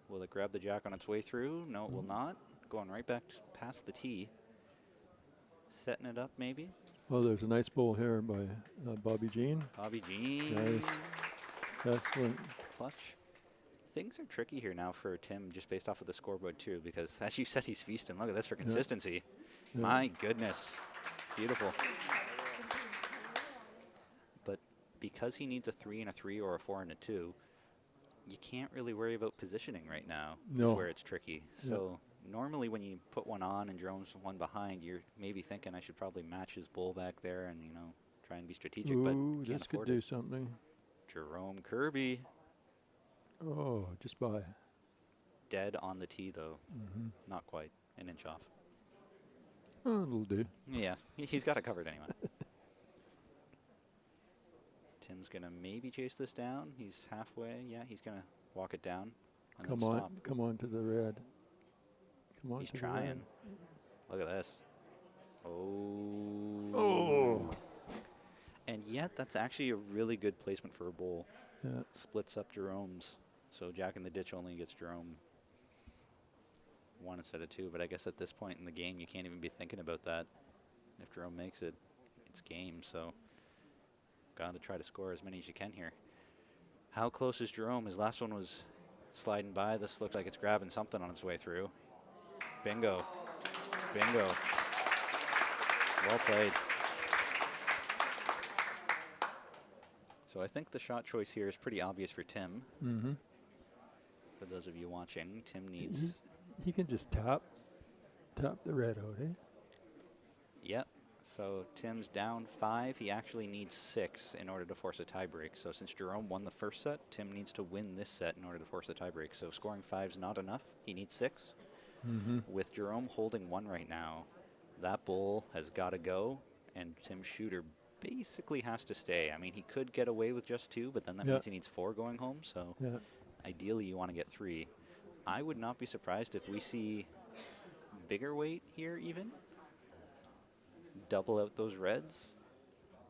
Will it grab the jack on its way through? No, it will not. Going right back past the tee. Setting it up, maybe. Oh, there's a nice bowl here by Bobby Jean. Bobby Jean. Nice. Excellent. Clutch. Things are tricky here now for Tim, just based off of the scoreboard too, because as you said, he's feasting. Look at this for consistency. Yeah. My goodness. Beautiful. But because he needs a 3 and a 3 or a 4 and a 2, you can't really worry about positioning right now. No. Is where it's tricky. So normally when you put one on and Jerome's one behind, you're maybe thinking I should probably match his bowl back there and, you know, try and be strategic. Ooh, but you can't this could afford do it. something. Jerome Kirby. Oh, just by. Dead on the tee, though. Mm-hmm. Not quite. An inch off. Oh, it'll do. Yeah, he's got it covered anyway. Tim's going to maybe chase this down. He's halfway. Yeah, he's going to walk it down. And Come then on. stop. Come on to the red. Come on He's to trying. the red. Look at this. Oh. Oh. And yet, that's actually a really good placement for a bowl. Yeah. Splits up Jerome's. So Jack in the ditch only gets Jerome 1 instead of 2. But I guess at this point in the game, you can't even be thinking about that. If Jerome makes it, it's game. So got to try to score as many as you can here. How close is Jerome? His last one was sliding by. This looks like it's grabbing something on its way through. Bingo. Bingo. Well played. So I think the shot choice here is pretty obvious for Tim. Mm-hmm. For those of you watching, Tim needs... He can just tap the red out, eh? Yep. So Tim's down 5. He actually needs 6 in order to force a tie break. So since Jerome won the first set, Tim needs to win this set in order to force the tie break. So scoring 5 is not enough. He needs 6. Mm-hmm. With Jerome holding 1 right now, that bowl has got to go, and Tim's shooter basically has to stay. I mean, he could get away with just 2, but then that means he needs 4 going home. So ideally, you want to get 3. I would not be surprised if we see bigger weight here even. Double out those reds.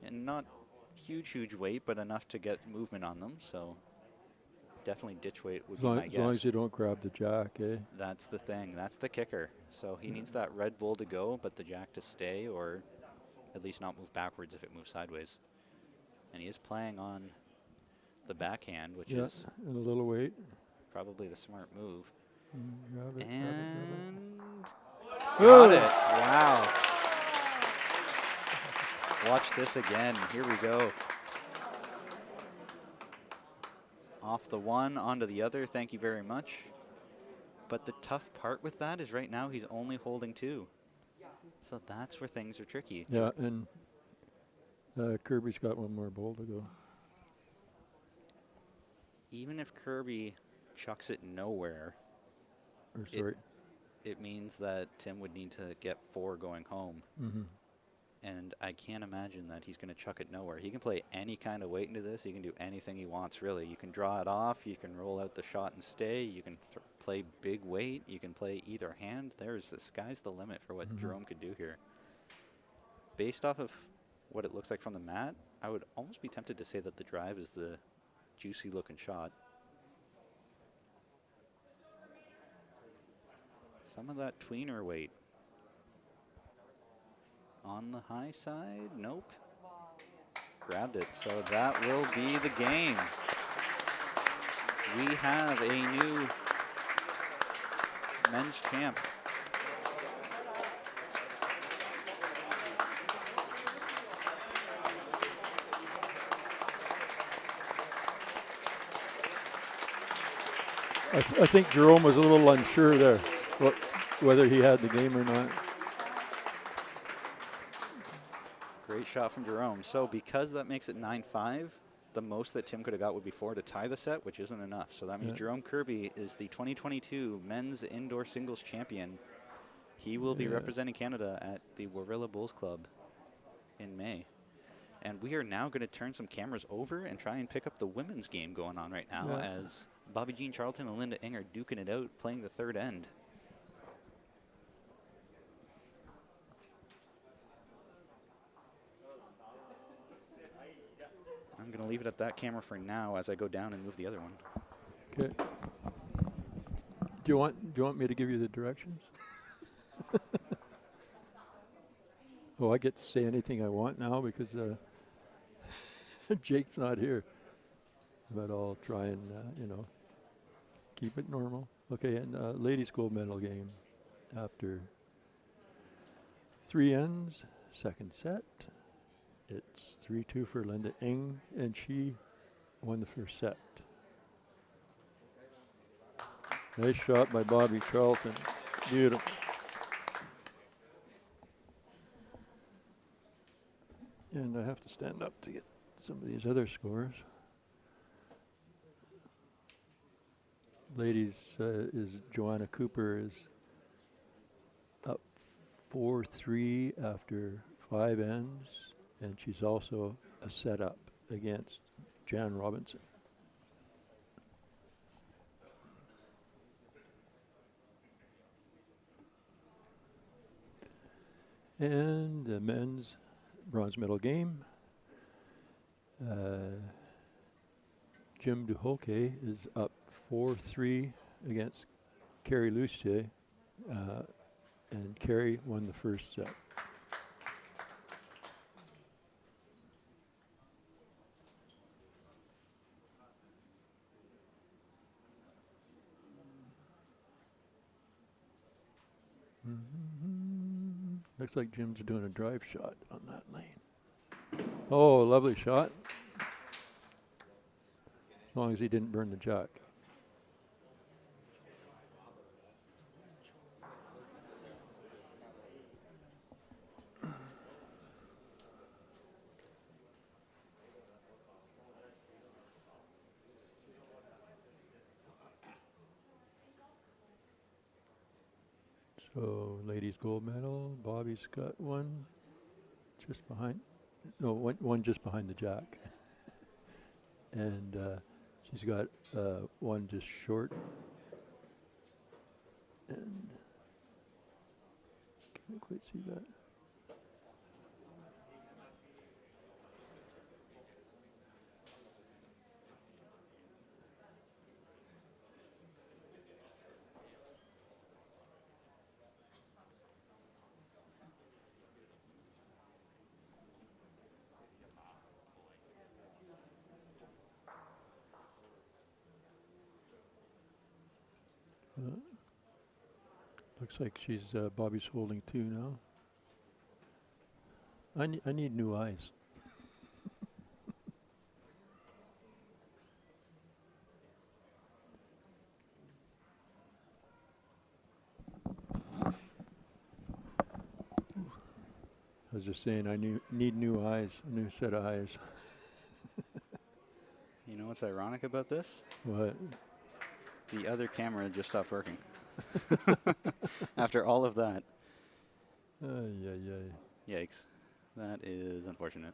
And not huge weight, but enough to get movement on them. So definitely ditch weight would be my guess. As long as you don't grab the jack, eh? That's the thing. That's the kicker. So he needs that red bull to go, but the jack to stay, or at least not move backwards if it moves sideways. And he is playing on the backhand, which is and a little weight. probably the smart move. Grab it, And grab got it. Wow. Watch this again. Here we go. Off the one, onto the other. Thank you very much. But the tough part with that is right now he's only holding 2. So that's where things are tricky. Yeah, and Kirby's got one more bowl to go. Even if Kirby chucks it nowhere, Or sorry. it means that Tim would need to get 4 going home. Mm-hmm. And I can't imagine that he's going to chuck it nowhere. He can play any kind of weight into this. He can do anything he wants, really. You can draw it off. You can roll out the shot and stay. You can play big weight. You can play either hand. The sky's the limit for what Jerome could do here. Based off of what it looks like from the mat, I would almost be tempted to say that the drive is the juicy-looking shot. Some of that tweener weight. On the high side, nope. Grabbed it, so that will be the game. We have a new men's champ. I think Jerome was a little unsure there, whether he had the game or not. Great shot from Jerome. So because that makes it 9-5, the most that Tim could have got would be 4 to tie the set, which isn't enough. So that means Jerome Kirby is the 2022 men's indoor singles champion. He will be representing Canada at the Warilla Bulls Club in May. And we are now going to turn some cameras over and try and pick up the women's game going on right now as Bobby Jean Charlton and Linda Ing are duking it out, playing the third end. I'm going to leave it at that camera for now as I go down and move the other one. Okay. Do you want me to give you the directions? Oh, I get to say anything I want now because Jake's not here. But I'll try and keep it normal. Okay, and ladies' gold medal game after 3 ends, second set. It's 3-2 for Linda Ing, and she won the first set. Nice shot by Bobby Charlton. Beautiful. And I have to stand up to get some of these other scores. Ladies is Joanna Cooper is up 4-3 after 5 ends, and she's also a set up against Jan Robinson. And the men's bronze medal game. Jim Duhoke is up 4-3 against Kerry Lucier, and Kerry won the first set. Looks like Jim's doing a drive shot on that lane. Oh, lovely shot. As long as he didn't burn the jack. So, ladies gold medal. Bobby's got one just behind. No, one just behind the jack. And she's got one just short. And can't quite see that. Looks like she's Bobby's holding 2 now. I need new eyes. I was just saying I need new eyes, a new set of eyes. You know what's ironic about this? What? The other camera just stopped working. After all of that. Yeah. Yikes. That is unfortunate.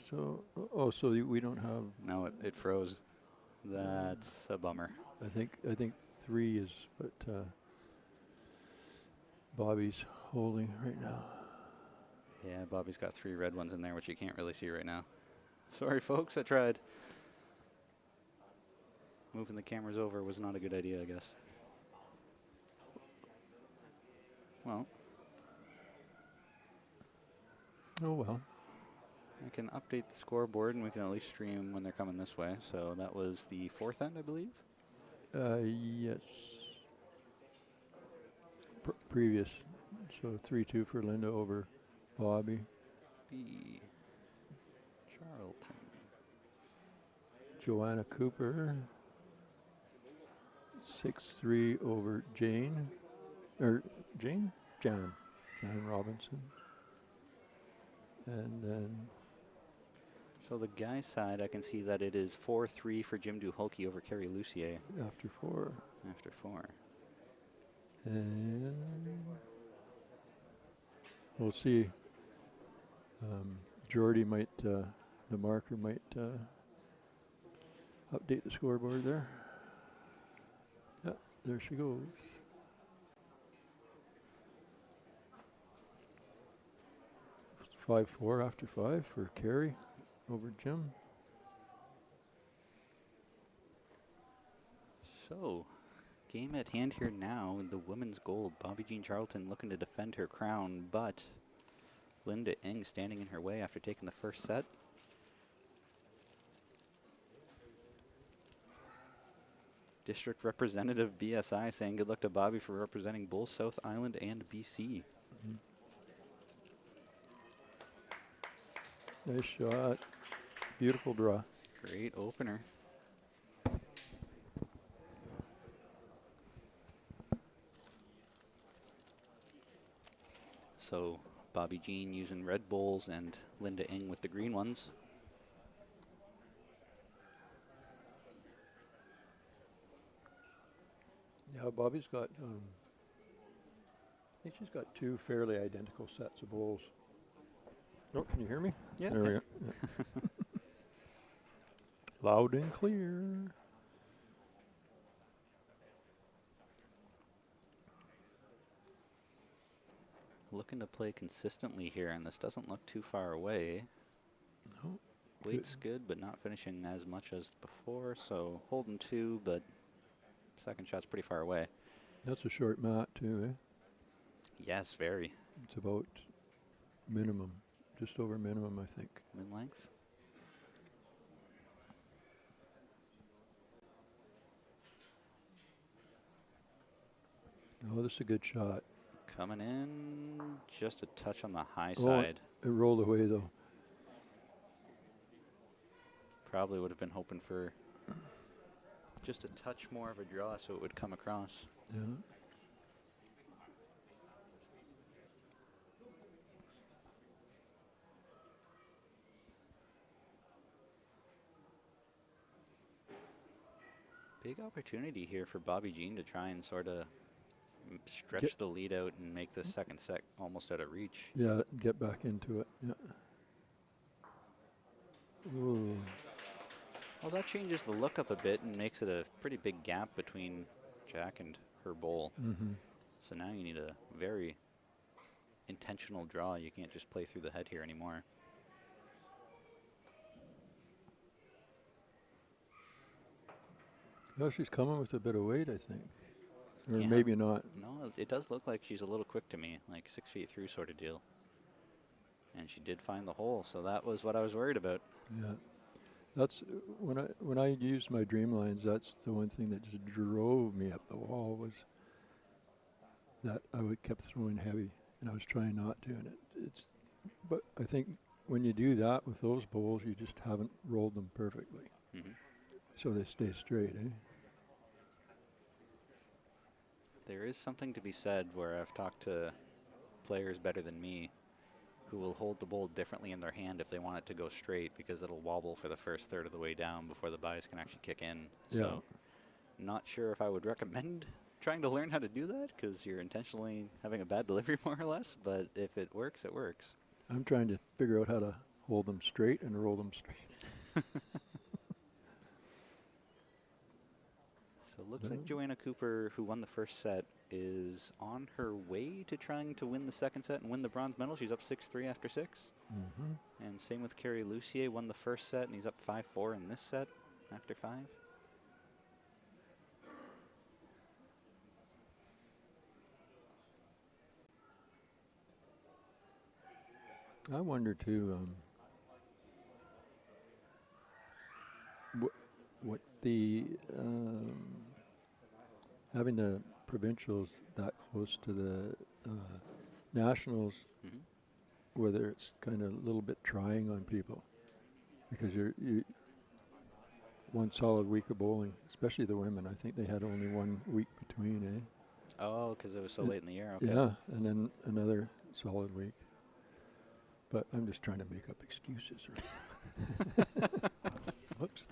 So, so we don't have. No, it froze. That's a bummer. I think 3 is what Bobby's holding right now. Yeah, Bobby's got 3 red ones in there, which you can't really see right now. Sorry, folks, I tried. Moving the cameras over was not a good idea, I guess. Well. Oh, well. I can update the scoreboard, and we can at least stream when they're coming this way. So that was the 4th end, I believe? Yes. Previous. So 3-2 for Linda over Bobby. B. Charlton. Joanna Cooper. 6-3 over Jane. Jan Robinson. And then. So the guy side, I can see that it is 4-3 for Jim Duholke over Kerry Lucier. After 4. After 4. And we'll see. Jordy might, the marker might update the scoreboard there. Yeah, there she goes. It's 5-4 after 5 for Kerry over Jim. So, game at hand here now in the women's gold. Bobby Jean Charlton looking to defend her crown, but Linda Ng standing in her way after taking the first set. District Representative BSI saying good luck to Bobby for representing both South Island and BC. Nice shot. Beautiful draw. Great opener. So Bobby Jean using red bowls and Linda Ng with the green ones. Yeah, Bobby's got, I think she's got 2 fairly identical sets of bowls. Oh, can you hear me? Yeah. There we go. Yeah. Loud and clear. Looking to play consistently here, and this doesn't look too far away. No. Weight's good, but not finishing as much as before, so holding 2, but second shot's pretty far away. That's a short mat too, eh? Yes, very. It's about minimum, just over minimum, I think. Min-length. Oh, this is a good shot. Coming in just a touch on the high side. It rolled away though. Probably would have been hoping for just a touch more of a draw so it would come across. Yeah. Big opportunity here for Bobby Jean to try and sort of stretch the lead out and make the second set almost out of reach. Yeah, get back into it. Yeah. Ooh. Well, that changes the look up a bit and makes it a pretty big gap between Jack and her bowl. Mm-hmm. So now you need a very intentional draw. You can't just play through the head here anymore. Well, she's coming with a bit of weight, I think. Or Yeah. maybe not. No, it does look like she's a little quick to me, like 6 feet through sort of deal. And she did find the hole, so that was what I was worried about. Yeah. That's when I used my Dreamlines, that's the one thing that just drove me up the wall was that kept throwing heavy, and I was trying not to. And but I think when you do that with those bowls, you just haven't rolled them perfectly, so they stay straight, eh? There is something to be said where I've talked to players better than me who will hold the bowl differently in their hand if they want it to go straight, because it'll wobble for the first third of the way down before the bias can actually kick in. Yeah. So not sure if I would recommend trying to learn how to do that, because you're intentionally having a bad delivery more or less, but if it works, it works. I'm trying to figure out how to hold them straight and roll them straight. So it looks like Joanna Cooper, who won the first set, is on her way to trying to win the second set and win the bronze medal. She's up 6-3 after 6. Mm-hmm. And same with Kerry Lucier, won the first set, and he's up 5-4 in this set after 5. I wonder too, what the having the provincials that close to the nationals, whether it's kind of a little bit trying on people, because you one solid week of bowling, especially the women. I think they had only 1 week between, eh? Oh, because it was so late in the year. Okay. Yeah, and then another solid week. But I'm just trying to make up excuses. Right? Whoops.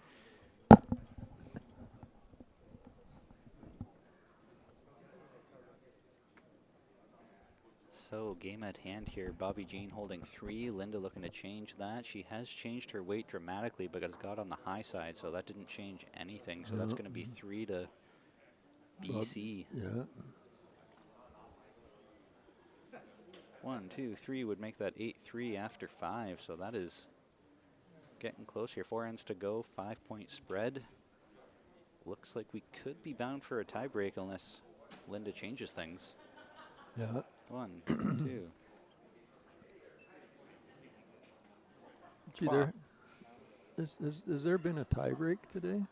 So game at hand here. Bobby Jean holding 3. Linda looking to change that. She has changed her weight dramatically, but it's got on the high side, so that didn't change anything. So that's going to be 3 to BC. Yeah. 1, 2, 3 would make that 8-3 after 5. So that is getting close here. 4 ends to go. 5-point spread. Looks like we could be bound for a tiebreak unless Linda changes things. Yeah. 1, 2. Gee, has there been a tie break today?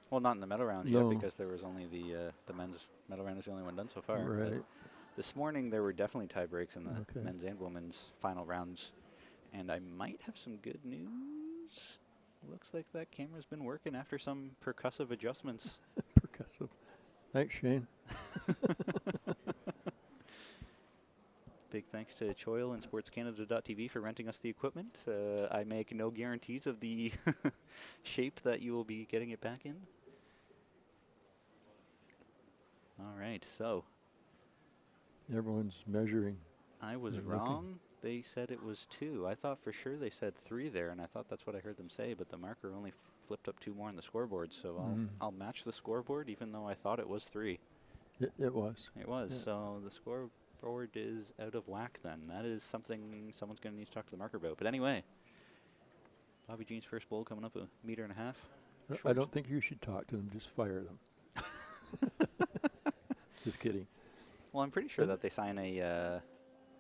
Well, not in the medal round No. yet, because there was only the men's medal round is the only one done so far. Right. But this morning there were definitely tie breaks in the Okay. men's and women's final rounds, and I might have some good news. Looks like that camera's been working after some percussive adjustments. Percussive. Thanks, Shane. Big thanks to Choil and SportsCanada.tv for renting us the equipment. I make no guarantees of the shape that you will be getting it back in. All right, so Everyone's measuring. I was They're wrong. They said it was 2. I thought for sure they said 3 there, and I thought that's what I heard them say, but the marker only flipped up 2 more on the scoreboard, so I'll match the scoreboard, even though I thought it was 3. It was. It was, Yeah. so the scoreboard is out of whack then. That is something someone's going to need to talk to the marker about. But anyway, Bobby Jean's first bowl coming up 1.5 meters. I short. don't think you should talk to them. Just fire them. Just kidding. Well, I'm pretty sure that they sign a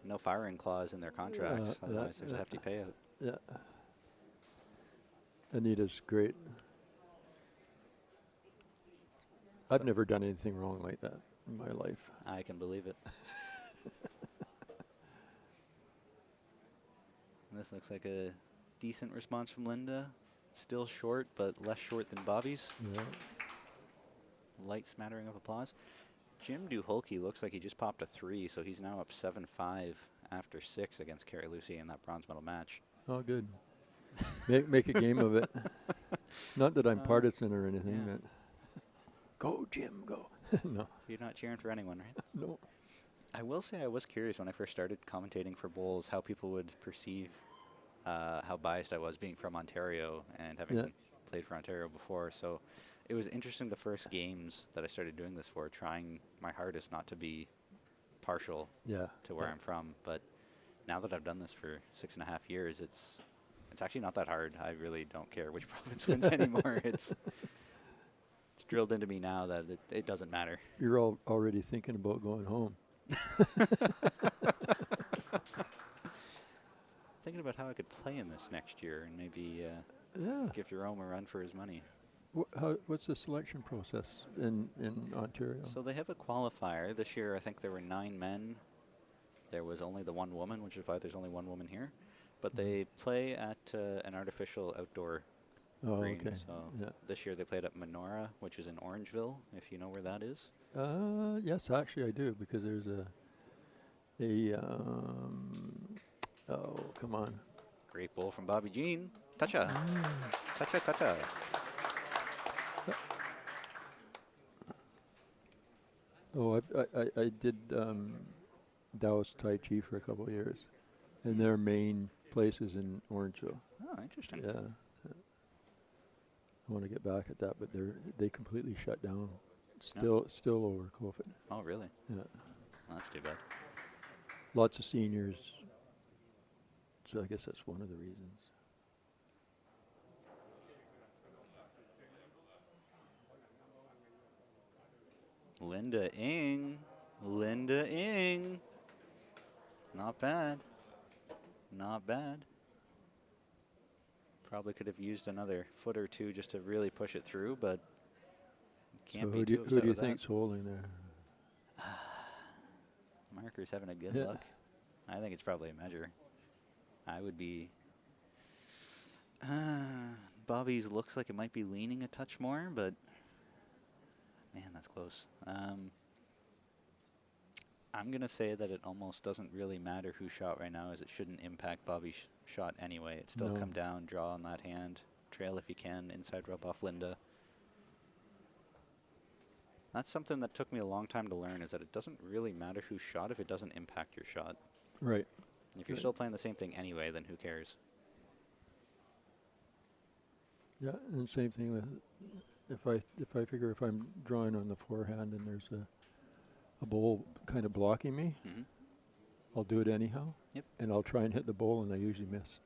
no firing clause in their contracts. Otherwise, there's a hefty payout. Yeah. Anita's great. I've never done anything wrong like that in my life. I can believe it. This looks like a decent response from Linda. Still short, but less short than Bobby's. Yeah. Light smattering of applause. Jim Duholke looks like he just popped a 3, so he's now up 7-5 after 6 against Kerry Lucy in that bronze medal match. Oh, good. Make a game of it. Not that I'm partisan or anything. yeah. But go, Jim, go. No. You're not cheering for anyone, right? No. I will say I was curious when I first started commentating for bowls how people would perceive how biased I was being from Ontario and having played for Ontario before. So it was interesting the first games that I started doing this for, trying my hardest not to be partial to where I'm from. But now that I've done this for 6.5 years, it's actually not that hard. I really don't care which province wins anymore. It's drilled into me now that it doesn't matter. You're already thinking about going home. Thinking about how I could play in this next year and maybe give Jerome a run for his money. What's the selection process in Ontario? So they have a qualifier. This year I think there were 9 men. There was only the 1 woman, which is why there's only 1 woman here. But they play at an artificial outdoor green. Okay. So this year they played at Menorah, which is in Orangeville, if you know where that is. Yes, actually I do, because there's a, oh, come on. Great bowl from Bobby Jean. Toucha. Toucha, toucha. Oh, I did Taoist Tai Chi for a couple of years, and their main place is in Orangeville. Oh, interesting. Yeah. I want to get back at that, but they completely shut down. Still over COVID. Oh, really? Yeah. That's too bad. Lots of seniors. So I guess that's one of the reasons. Linda Ing. Linda Ing. Not bad. Not bad. Probably could have used another foot or two just to really push it through, but can't be too upset who do you with that. think's holding there? Marker's having a good Yeah. luck. I think it's probably a measure. I would be... Bobby's looks like it might be leaning a touch more, but... Man, that's close. I'm going to say that it almost doesn't really matter who shot right now, as it shouldn't impact Bobby's shot anyway. It's still come down, draw on that hand, trail if you can, inside rub off Linda. That's something that took me a long time to learn, is that it doesn't really matter who shot if it doesn't impact your shot. Right. If you're still playing the same thing anyway, then who cares? Yeah, and same thing with if I figure if I'm drawing on the forehand and there's a bowl kind of blocking me, I'll do it anyhow. Yep. And I'll try and hit the bowl, and I usually miss.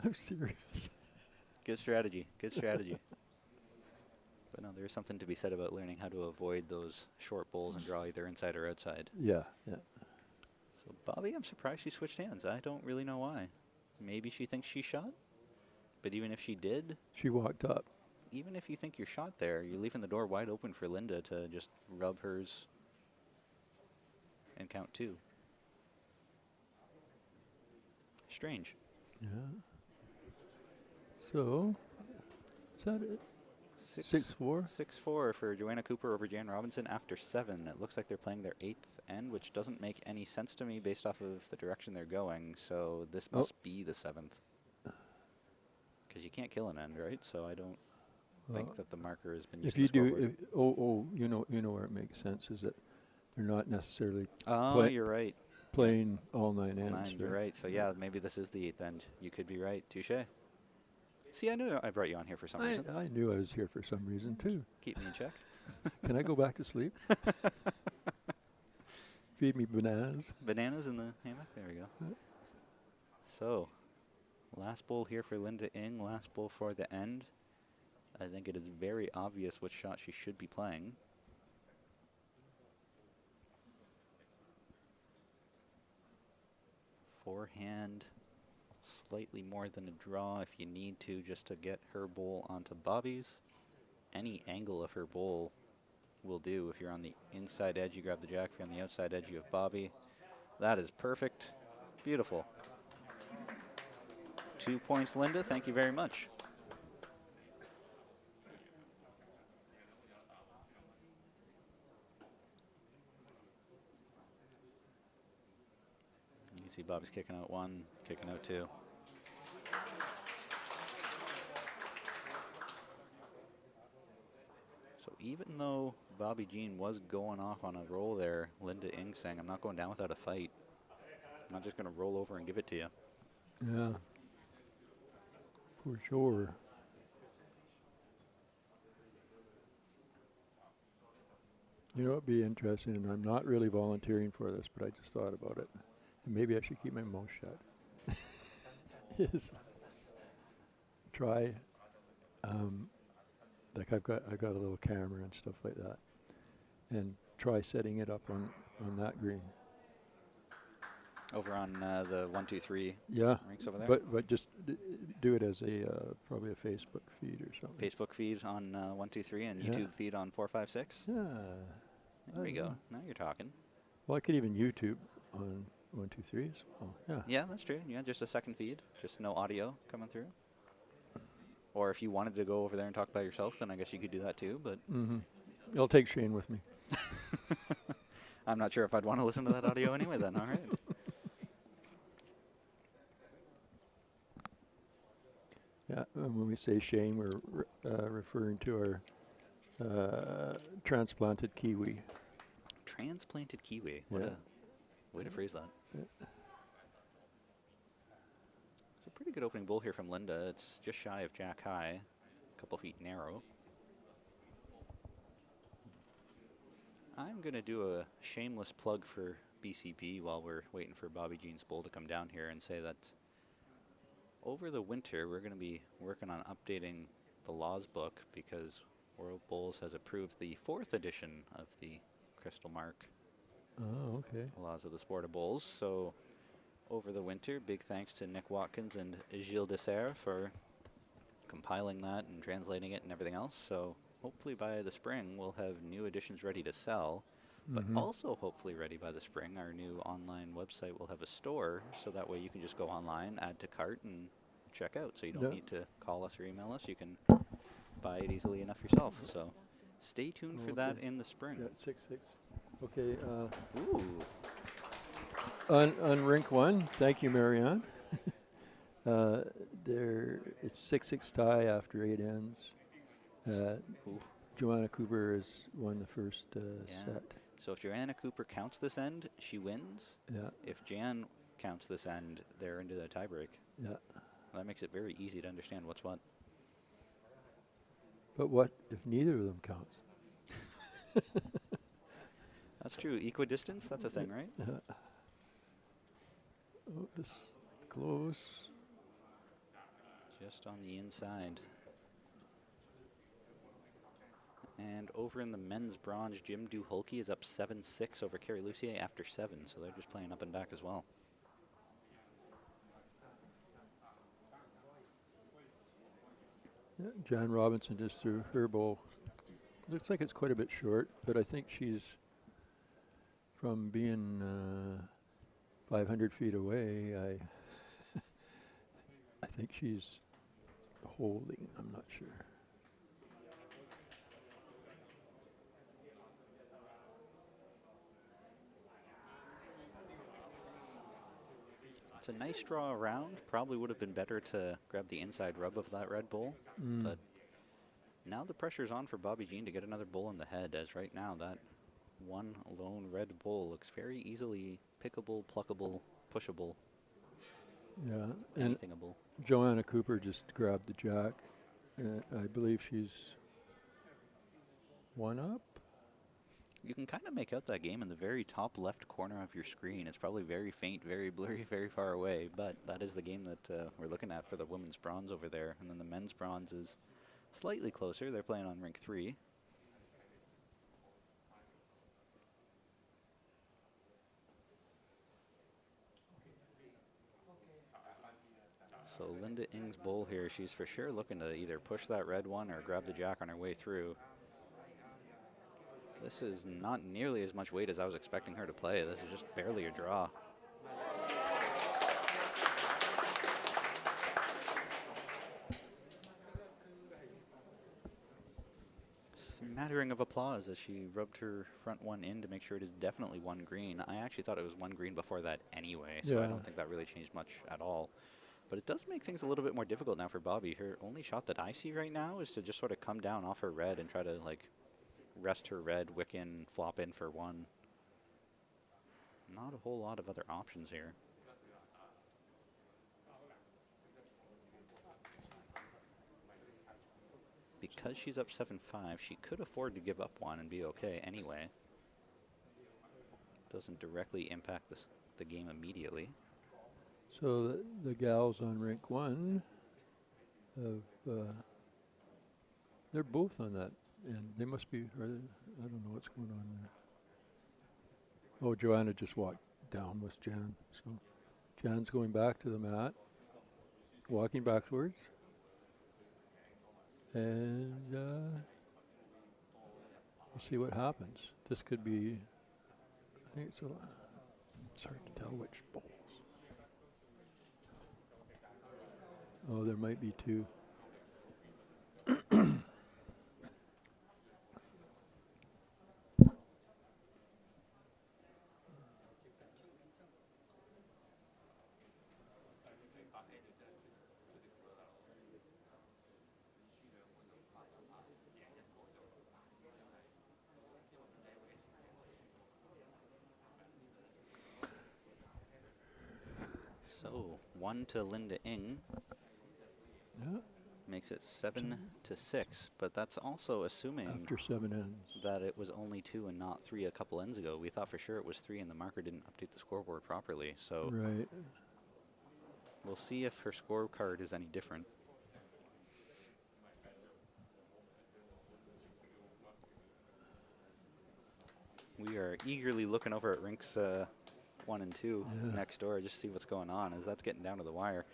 I'm serious. Good strategy. Good strategy. But no, there's something to be said about learning how to avoid those short bowls and draw either inside or outside. Yeah, yeah. So Bobby, I'm surprised she switched hands. I don't really know why. Maybe she thinks she shot? But even if she did... She walked up. Even if you think you're shot there, you're leaving the door wide open for Linda to just rub hers and count two. Strange. Yeah. So, is that it? 6-4? 6-4 for Joanna Cooper over Jan Robinson after 7. It looks like they're playing their 8th end, which doesn't make any sense to me based off of the direction they're going. So this must be the 7th. Because you can't kill an end, right? So I don't think that the marker has been used. If you do, you know where it makes sense is that they're not necessarily. You're right. Playing all 9 ends. 9, you're right. So yeah, maybe this is the 8th end. You could be right. Touche. See, I knew I brought you on here for some reason. I knew I was here for some reason too. Keep me in check. Can I go back to sleep? Feed me bananas. Bananas in the hammock. There we go. So, last bowl here for Linda Ing. Last bowl for the end. I think it is very obvious what shot she should be playing. Forehand, slightly more than a draw if you need to, just to get her bowl onto Bobby's. Any angle of her bowl will do. If you're on the inside edge, you grab the jack. If you're on the outside edge, you have Bobby. That is perfect. Beautiful. 2 points, Linda. Thank you very much. You can see Bobby's kicking out 1, kicking out 2. So even though Bobby Jean was going off on a roll there, Linda Ing saying, I'm not going down without a fight. I'm not just going to roll over and give it to you. Yeah. For sure. You know, it'd be interesting, and I'm not really volunteering for this, but I just thought about it. And maybe I should keep my mouth shut. Is try, like I got a little camera and stuff like that, and try setting it up on that green. Over on the 1, 2, 3 rinks over there? But just do it as a probably a Facebook feed or something. Facebook feed on 1, 2, 3 and YouTube feed on 4, 5, 6? Yeah. There we go. Now you're talking. Well, I could even YouTube on 1, 2, 3 as well. Yeah. Yeah, that's true. Yeah, just a second feed. Just no audio coming through. Or if you wanted to go over there and talk by yourself, then I guess you could do that too. But I'll take Shane with me. I'm not sure if I'd want to listen to that audio anyway then, all right. Yeah, and when we say shame, we're referring to our transplanted kiwi. Transplanted kiwi. Yeah. What a way to phrase that. Yeah. It's a pretty good opening bowl here from Linda. It's just shy of jack high, a couple feet narrow. I'm going to do a shameless plug for BCP while we're waiting for Bobby Jean's bowl to come down here and say that over the winter we're going to be working on updating the laws book because World Bowls has approved the 4th edition of the Crystal Mark Oh, okay. Laws of the Sport of Bowls. So over the winter, big thanks to Nick Watkins and Gilles Dessert for compiling that and translating it and everything else. So hopefully by the spring we'll have new editions ready to sell, but also hopefully ready by the spring our new online website will have a store, so that way you can just go online, add to cart, and check out. So you don't need to call us or email us. You can buy it easily enough yourself. So stay tuned for that in the spring. Yeah, 6-6. Okay. Ooh. On rink 1, thank you, Marianne. It's 6-6 tie after 8 ends. Joanna Cooper has won the first set. So if Joanna Cooper counts this end, she wins. Yeah. If Jan counts this end, they're into the tiebreak. Yeah. That makes it very easy to understand what's what. But what if neither of them counts? That's true. Equidistance, that's a thing, right? Oh, this close. Just on the inside. And over in the men's bronze, Jim Duholke is up 7-6 over Kerry Lucier after 7, so they're just playing up and back as well. Yeah, Jan Robinson just threw her bowl. Looks like it's quite a bit short, but I think she's from being 500 feet away. I think she's holding. I'm not sure. It's a nice draw around. Probably would have been better to grab the inside rub of that red bull, but now the pressure's on for Bobby Jean to get another bull in the head, as right now that one lone red bull looks very easily pickable, pluckable, pushable. Yeah, and anythingable. Joanna Cooper just grabbed the jack. I believe she's 1 up. You can kind of make out that game in the very top left corner of your screen. It's probably very faint, very blurry, very far away, but that is the game that we're looking at for the women's bronze over there. And then the men's bronze is slightly closer. They're playing on rink 3. So Linda Ing's bowl here, she's for sure looking to either push that red one or grab the jack on her way through. This is not nearly as much weight as I was expecting her to play. This is just barely a draw. Smattering of applause as she rubbed her front one in to make sure it is definitely 1 green. I actually thought it was 1 green before that anyway, so I don't think that really changed much at all. But it does make things a little bit more difficult now for Bobby. Her only shot that I see right now is to just sort of come down off her red and try to like rest her red, wick in, flop in for 1. Not a whole lot of other options here. Because she's up 7-5, she could afford to give up 1 and be okay anyway. Doesn't directly impact the game immediately. So the gals on rink 1, they're both on that, and they must be, I don't know what's going on there. Oh, Joanna just walked down with Jan. So Jan's going back to the mat, walking backwards. And we'll see what happens. This could be, I think it's hard to tell which bowls. Oh, there might be 2. So 1 to Linda Ng Yeah. makes it 7-6, but that's also assuming After 7 ends. that it was only 2 and not 3 a couple ends ago. We thought for sure it was 3 and the marker didn't update the scoreboard properly. So Right. we'll see if her scorecard is any different. We are eagerly looking over at rinks 1 and 2 next door just to see what's going on as that's getting down to the wire.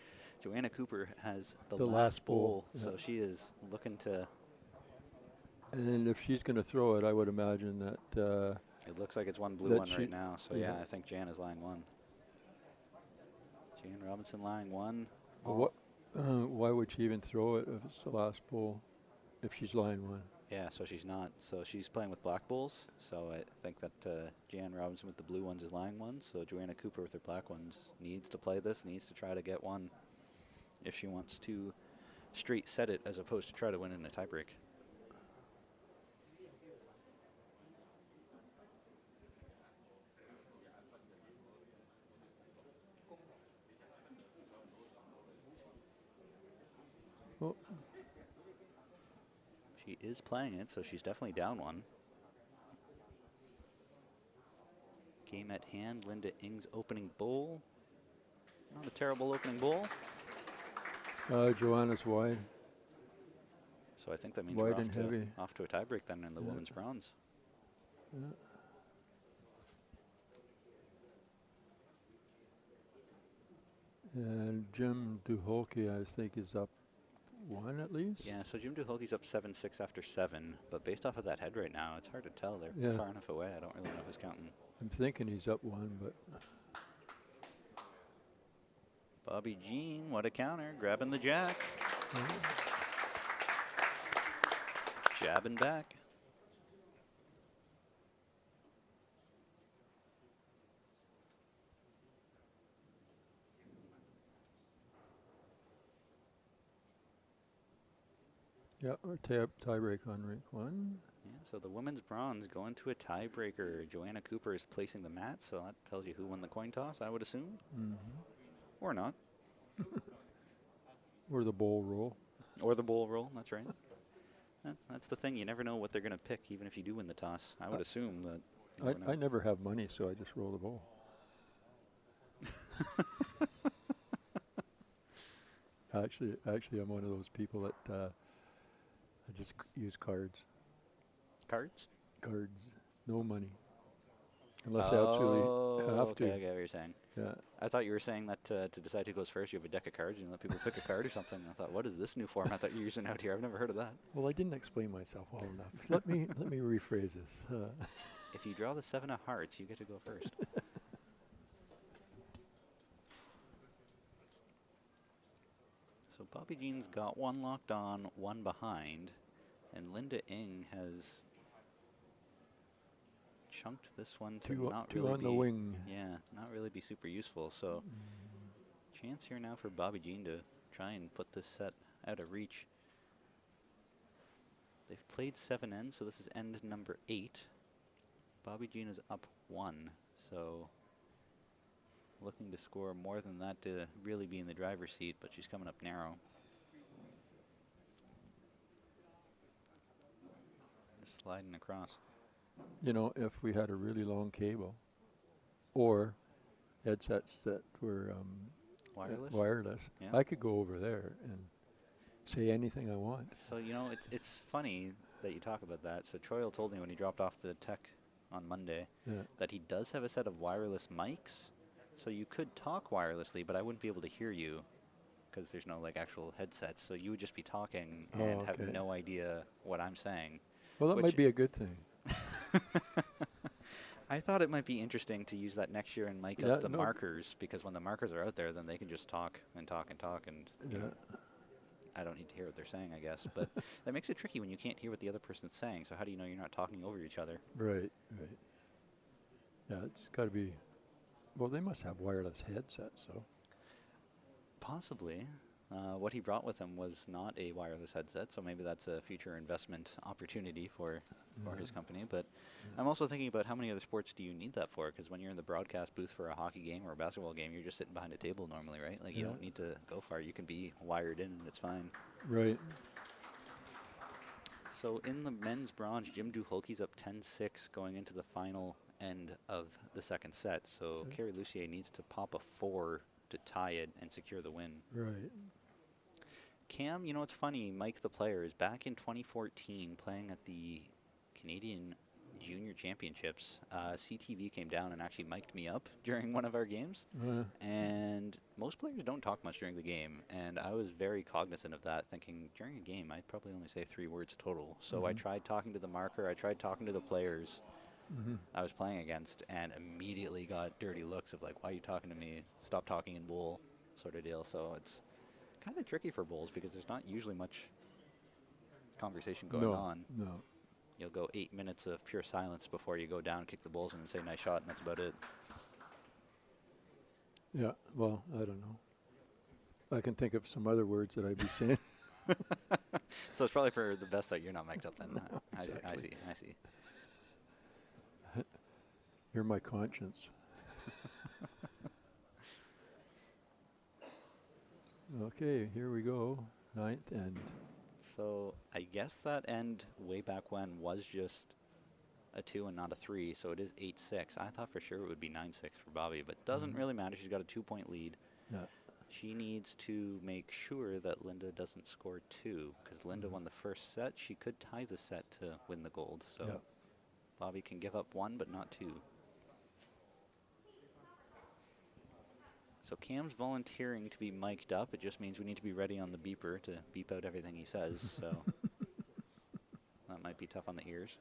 Joanna Cooper has the last bowl, so she is looking to... And if she's going to throw it, I would imagine that... it looks like it's one blue one she- right now, so yeah. yeah, I think Jan is line 1. Jan Robinson line 1. What? Why would she even throw it if it's the last bowl? If she's line 1. Yeah, so she's not. So she's playing with black bulls. So I think that Jan Robinson with the blue ones is lying 1. So Joanna Cooper with her black ones needs to play this, needs to try to get 1 if she wants to straight set it as opposed to try to win in a tiebreak. Oh, She is playing it, so she's definitely down 1. Game at hand, Linda Ng's opening bowl. Not a terrible opening bowl. Joanna's wide. So I think that means Wide we're and heavy. off to a tiebreak then in the women's bronze. Yeah. And Jim Duholke, I think, is up 1 at least. Yeah, so Jim Duholke's up 7-6 after 7, but based off of that head right now, it's hard to tell. They're Yeah. far enough away. I don't really know who's counting. I'm thinking he's up 1, but Bobby Jean, what a counter, grabbing the jack. Jabbing back. yeah, or tiebreak on rink 1. Yeah, so the women's bronze going to a tiebreaker. Joanna Cooper is placing the mat, so that tells you who won the coin toss, I would assume. Or not. Or the bowl roll. Or the bowl roll, that's right. That's the thing, you never know what they're going to pick, even if you do win the toss. I would assume that. I never have money, so I just roll the bowl. Actually, I'm one of those people that I just use cards. Cards? Cards, no money, unless I absolutely have okay, to. I get what you're saying. Yeah. I thought you were saying that to decide who goes first, you have a deck of cards and you let people pick a card or something. I thought, what is this new format that you're using out here? I've never heard of that. Well, I didn't explain myself well enough. let me rephrase this. If you draw the 7 of hearts, you get to go first. So Bobby Jean's got 1 locked on, 1 behind, and Linda Ng has chunked this one to not two really on the wing. Yeah, not really be super useful. So chance here now for Bobby Jean to try and put this set out of reach. They've played 7 ends, so this is end number 8. Bobby Jean is up 1, so looking to score more than that to really be in the driver's seat, but she's coming up narrow. Just sliding across. You know, if we had a really long cable, or headsets that were Wireless? Yeah. I could go over there and say anything I want. So, you know, it's funny that you talk about that. So Troyle told me when he dropped off the tech on Monday that he does have a set of wireless mics. So you could talk wirelessly, but I wouldn't be able to hear you because there's no like actual headsets. So you would just be talking and have no idea what I'm saying. Well, that might be a good thing. I thought it might be interesting to use that next year and mic up the markers, because when the markers are out there, then they can just talk and talk and talk, and you know, I don't need to hear what they're saying, I guess. But that makes it tricky when you can't hear what the other person's saying. So how do you know you're not talking over each other? Right, right. Yeah, it's got to be. Well, they must have wireless headsets, so. Possibly. What he brought with him was not a wireless headset, so maybe that's a future investment opportunity for his company. But I'm also thinking about how many other sports do you need that for? Because when you're in the broadcast booth for a hockey game or a basketball game, you're just sitting behind a table normally, right? Like you don't need to go far. You can be wired in and it's fine. Right. So in the men's bronze, Jim Duholke's up 10-6 going into the final end of the second set. So Kerry Lucier needs to pop a 4 to tie it and secure the win. Right. Cam, you know, it's funny, Mike the player is back in 2014 playing at the Canadian Junior Championships. CTV came down and actually mic'd me up during one of our games. And most players don't talk much during the game. And I was very cognizant of that, thinking during a game, I'd probably only say 3 words total. So I tried talking to the marker, I tried talking to the players I was playing against, and immediately got dirty looks of like, why are you talking to me? Stop talking in bowl sort of deal. So it's kind of tricky for bowls because there's not usually much conversation going on. No. You'll go 8 minutes of pure silence before you go down, kick the bowls, and say nice shot, and that's about it. Yeah, well, I don't know. I can think of some other words that I'd be saying. So it's probably for the best that you're not mic'd up then. No, I see. You're my conscience. Okay, here we go. 9th end. So I guess that end way back when was just a 2 and not a 3, so it is 8-6. I thought for sure it would be 9-6 for Bobby, but doesn't really matter. She's got a 2-point lead. Yeah. She needs to make sure that Linda doesn't score 2, because Linda won the first set. She could tie the set to win the gold, so Bobby can give up 1 but not 2. So Cam's volunteering to be mic'd up. It just means we need to be ready on the beeper to beep out everything he says, so that might be tough on the ears.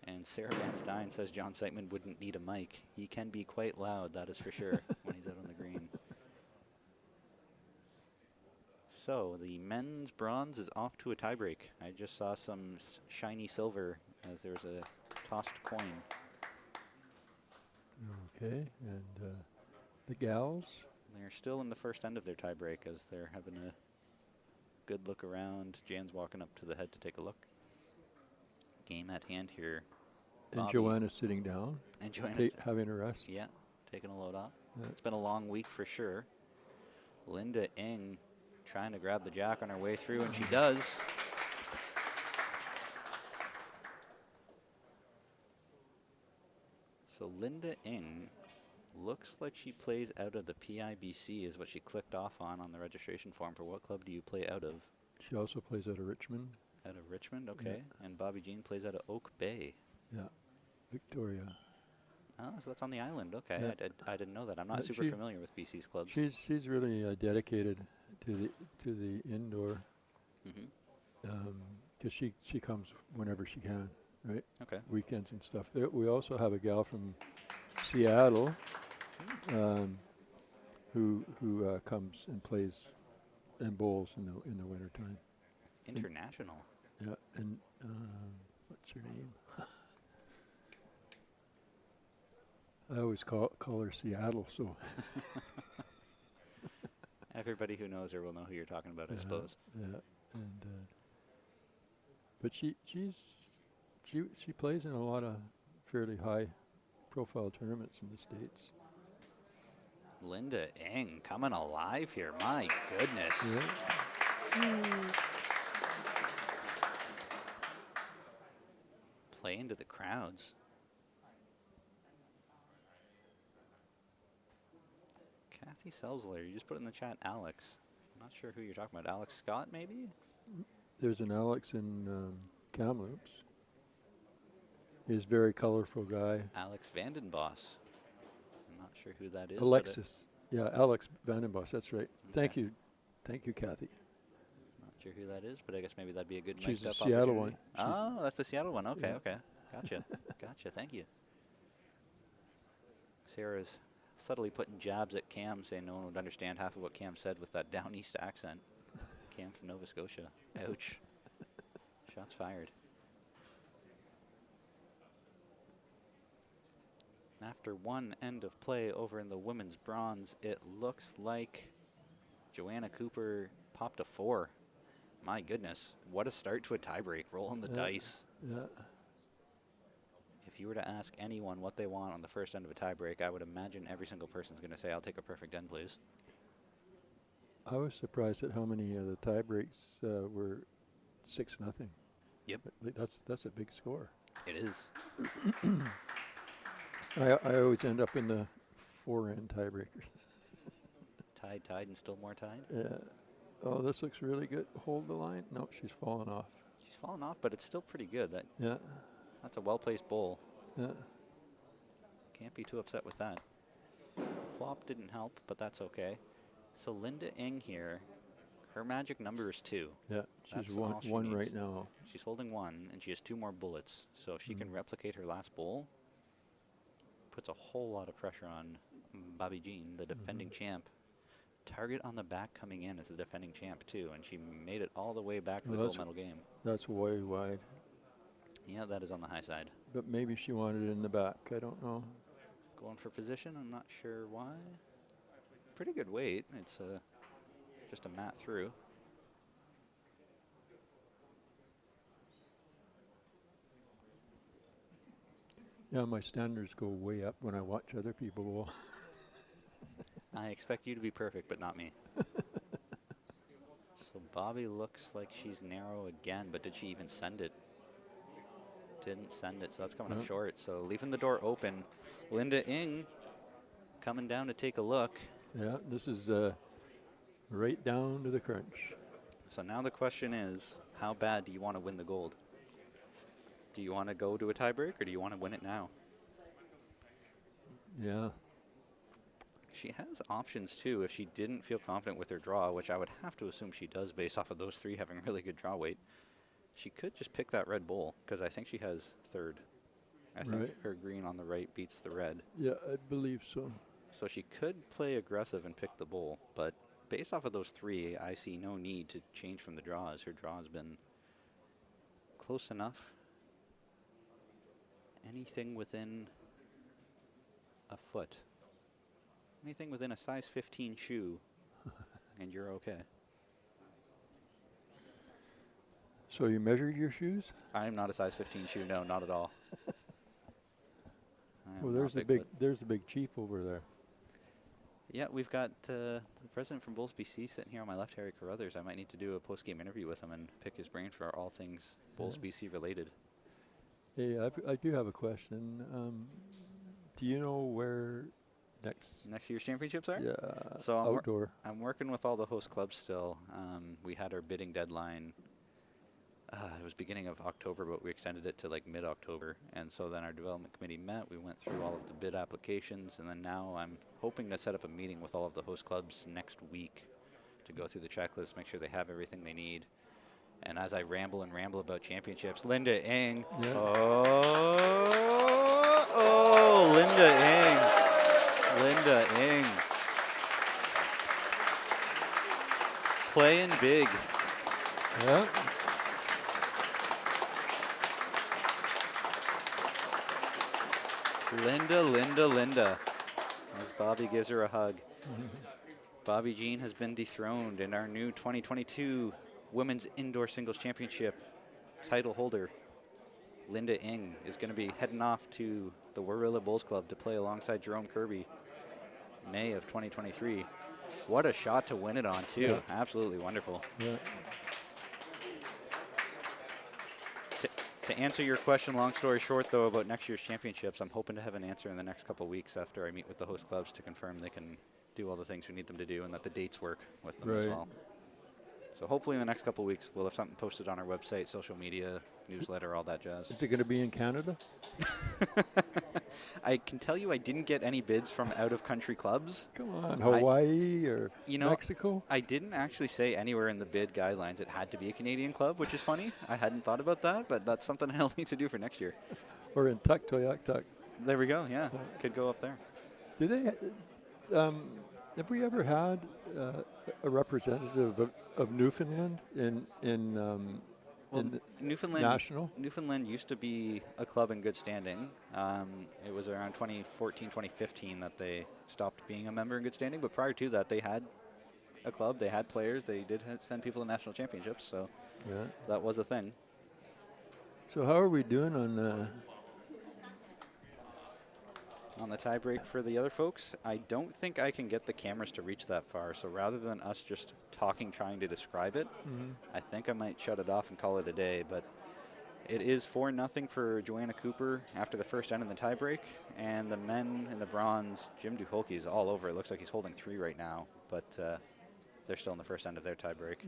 And Sarah Van Stein says John Seitzman wouldn't need a mic. He can be quite loud, that is for sure, when he's out on the green. So the men's bronze is off to a tiebreak. I just saw some shiny silver as there's a tossed coin. Okay, and the gals? They're still in the first end of their tiebreak as they're having a good look around. Jan's walking up to the head to take a look. Game at hand here. And Bobby. Joanna's sitting down. And Joanna's having a rest. Yeah, taking a load off. Yeah. It's been a long week for sure. Linda Ng trying to grab the jack on her way through, and she does. So Linda Ng looks like she plays out of the PIBC is what she clicked off on the registration form. For what club do you play out of? She also plays out of Richmond. Out of Richmond, okay. Yeah. And Bobby Jean plays out of Oak Bay. Yeah, Victoria. Oh, so that's on the island. Okay, Yeah. I didn't know that. I'm not super familiar with BC's clubs. She's really dedicated to the indoor. Because she comes whenever she can, right? Okay. Weekends and stuff. We also have a gal from Seattle who comes and plays and bowls in the wintertime. International. Yeah, and what's her name? I always call her Seattle, so. Everybody who knows her will know who you're talking about, I suppose. Yeah, and but she plays in a lot of fairly high-profile tournaments in the States. Linda Ng coming alive here, my goodness. Yeah. Play into the crowds. Kathy Selzler, you just put in the chat Alex. I'm not sure who you're talking about. Alex Scott, maybe? There's an Alex in Kamloops. He's a very colorful guy. Alex Vandenboss. I'm not sure who that is. Alexis. Yeah, Alex Vandenboss, that's right. Okay. Thank you, Kathy. Not sure who that is, but I guess maybe that'd be a good She's mic'd up the Seattle opportunity. one. Oh, that's the Seattle one. Okay, Yeah. okay. Gotcha. Gotcha, thank you. Sarah's subtly putting jabs at Cam, saying no one would understand half of what Cam said with that down east accent. Cam from Nova Scotia. Ouch. Shots fired. After one end of play over in the women's bronze, it looks like Joanna Cooper popped a 4. My goodness, what a start to a tiebreak. Rolling the dice. Yeah. If you were to ask anyone what they want on the first end of a tiebreak, I would imagine every single person's going to say, I'll take a perfect end, please. I was surprised at how many of the tie breaks were 6-0. Yep. That's a big score. It is. I always end up in the 4-end tiebreakers. Tied, and still more tied. Yeah. Oh, this looks really good. Hold the line. No, she's fallen off. She's fallen off, but it's still pretty good. Yeah. That's a well-placed bowl. Yeah. Can't be too upset with that. Flop didn't help, but that's okay. So Linda Ng here, her magic number is 2. Yeah. That's She's all she one needs. right now. She's holding 1, and she has 2 more bullets. So if she can replicate her last bowl, puts a whole lot of pressure on Bobby Jean, the defending champ. Target on the back coming in as the defending champ, too, and she made it all the way back to the gold medal game. That's way wide. Yeah, that is on the high side. But maybe she wanted it in the back. I don't know. Going for position, I'm not sure why. Pretty good weight. It's just a mat through. Yeah, my standards go way up when I watch other people bowl. I expect you to be perfect, but not me. So Bobby looks like she's narrow again, but did she even send it? Didn't send it, so that's coming up short. So leaving the door open. Linda Ng coming down to take a look. Yeah, this is right down to the crunch. So now the question is, how bad do you want to win the gold? Do you want to go to a tiebreak, or do you want to win it now? Yeah. She has options, too, if she didn't feel confident with her draw, which I would have to assume she does based off of those 3 having really good draw weight. She could just pick that red bowl, because I think she has 3rd. I think her green on the right beats the red. Yeah, I believe so. So she could play aggressive and pick the bowl, but based off of those 3, I see no need to change from the draw, as her draw has been close enough. Anything within a foot. Anything within a size 15 shoe, and you're okay. So you measured your shoes? I'm not a size 15 shoe, no, not at all. Well, there's the big chief over there. Yeah, we've got the president from Bulls BC sitting here on my left, Harry Carruthers. I might need to do a post-game interview with him and pick his brain for all things Bulls BC related. Hey, I do have a question. Do you know where next year's championships are? Yeah, so outdoor. I'm working with all the host clubs still. We had our bidding deadline. It was beginning of October, but we extended it to like mid-October. And so then our development committee met. We went through all of the bid applications, and then now I'm hoping to set up a meeting with all of the host clubs next week to go through the checklist, make sure they have everything they need. And as I ramble about championships, Linda Ng. Yeah. Oh, Linda Ng. Linda Ng. Playing big. Yeah. Linda. As Bobby gives her a hug. Bobby Jean has been dethroned, and our new 2022 Women's Indoor Singles Championship title holder, Linda Ng, is going to be heading off to the Warilla Bulls Club to play alongside Jerome Kirby May of 2023. What a shot to win it on, too. Yeah. Absolutely wonderful. Yeah. To answer your question, long story short, though, about next year's championships, I'm hoping to have an answer in the next couple of weeks after I meet with the host clubs to confirm they can do all the things we need them to do and that the dates work with them as well. So hopefully in the next couple of weeks, we'll have something posted on our website, social media, newsletter, all that jazz. Is it going to be in Canada? I can tell you I didn't get any bids from out-of-country clubs. Come on, Hawaii or Mexico? I didn't actually say anywhere in the bid guidelines it had to be a Canadian club, which is funny. I hadn't thought about that, but that's something I'll need to do for next year. Or in Tuktoyaktuk. There we go, yeah. Could go up there. Do they, have we ever had a representative of Newfoundland in Well, in the Newfoundland national? Newfoundland used to be a club in good standing. It was around 2014, 2015 that they stopped being a member in good standing. But prior to that, they had a club. They had players. They did send people to national championships. So Yeah. that was a thing. So how are we doing on? On the tie break for the other folks, I don't think I can get the cameras to reach that far. So rather than us just talking, trying to describe it, I think I might shut it off and call it a day. But it is 4-0 for Joanna Cooper after the first end in the tie break. And the men in the bronze, Jim Duholke is all over. It looks like he's holding 3 right now, but they're still in the first end of their tie break.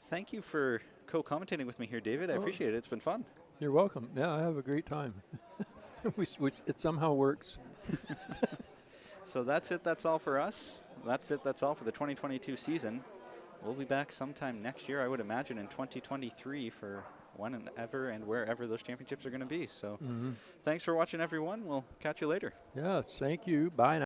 Thank you for co-commentating with me here, David. I appreciate it. It's been fun. You're welcome. Yeah, I have a great time. It somehow works. So that's it. That's all for us. That's it. That's all for the 2022 season. We'll be back sometime next year, I would imagine, in 2023 for whenever and wherever those championships are going to be. So thanks for watching, everyone. We'll catch you later. Yes, thank you. Bye now.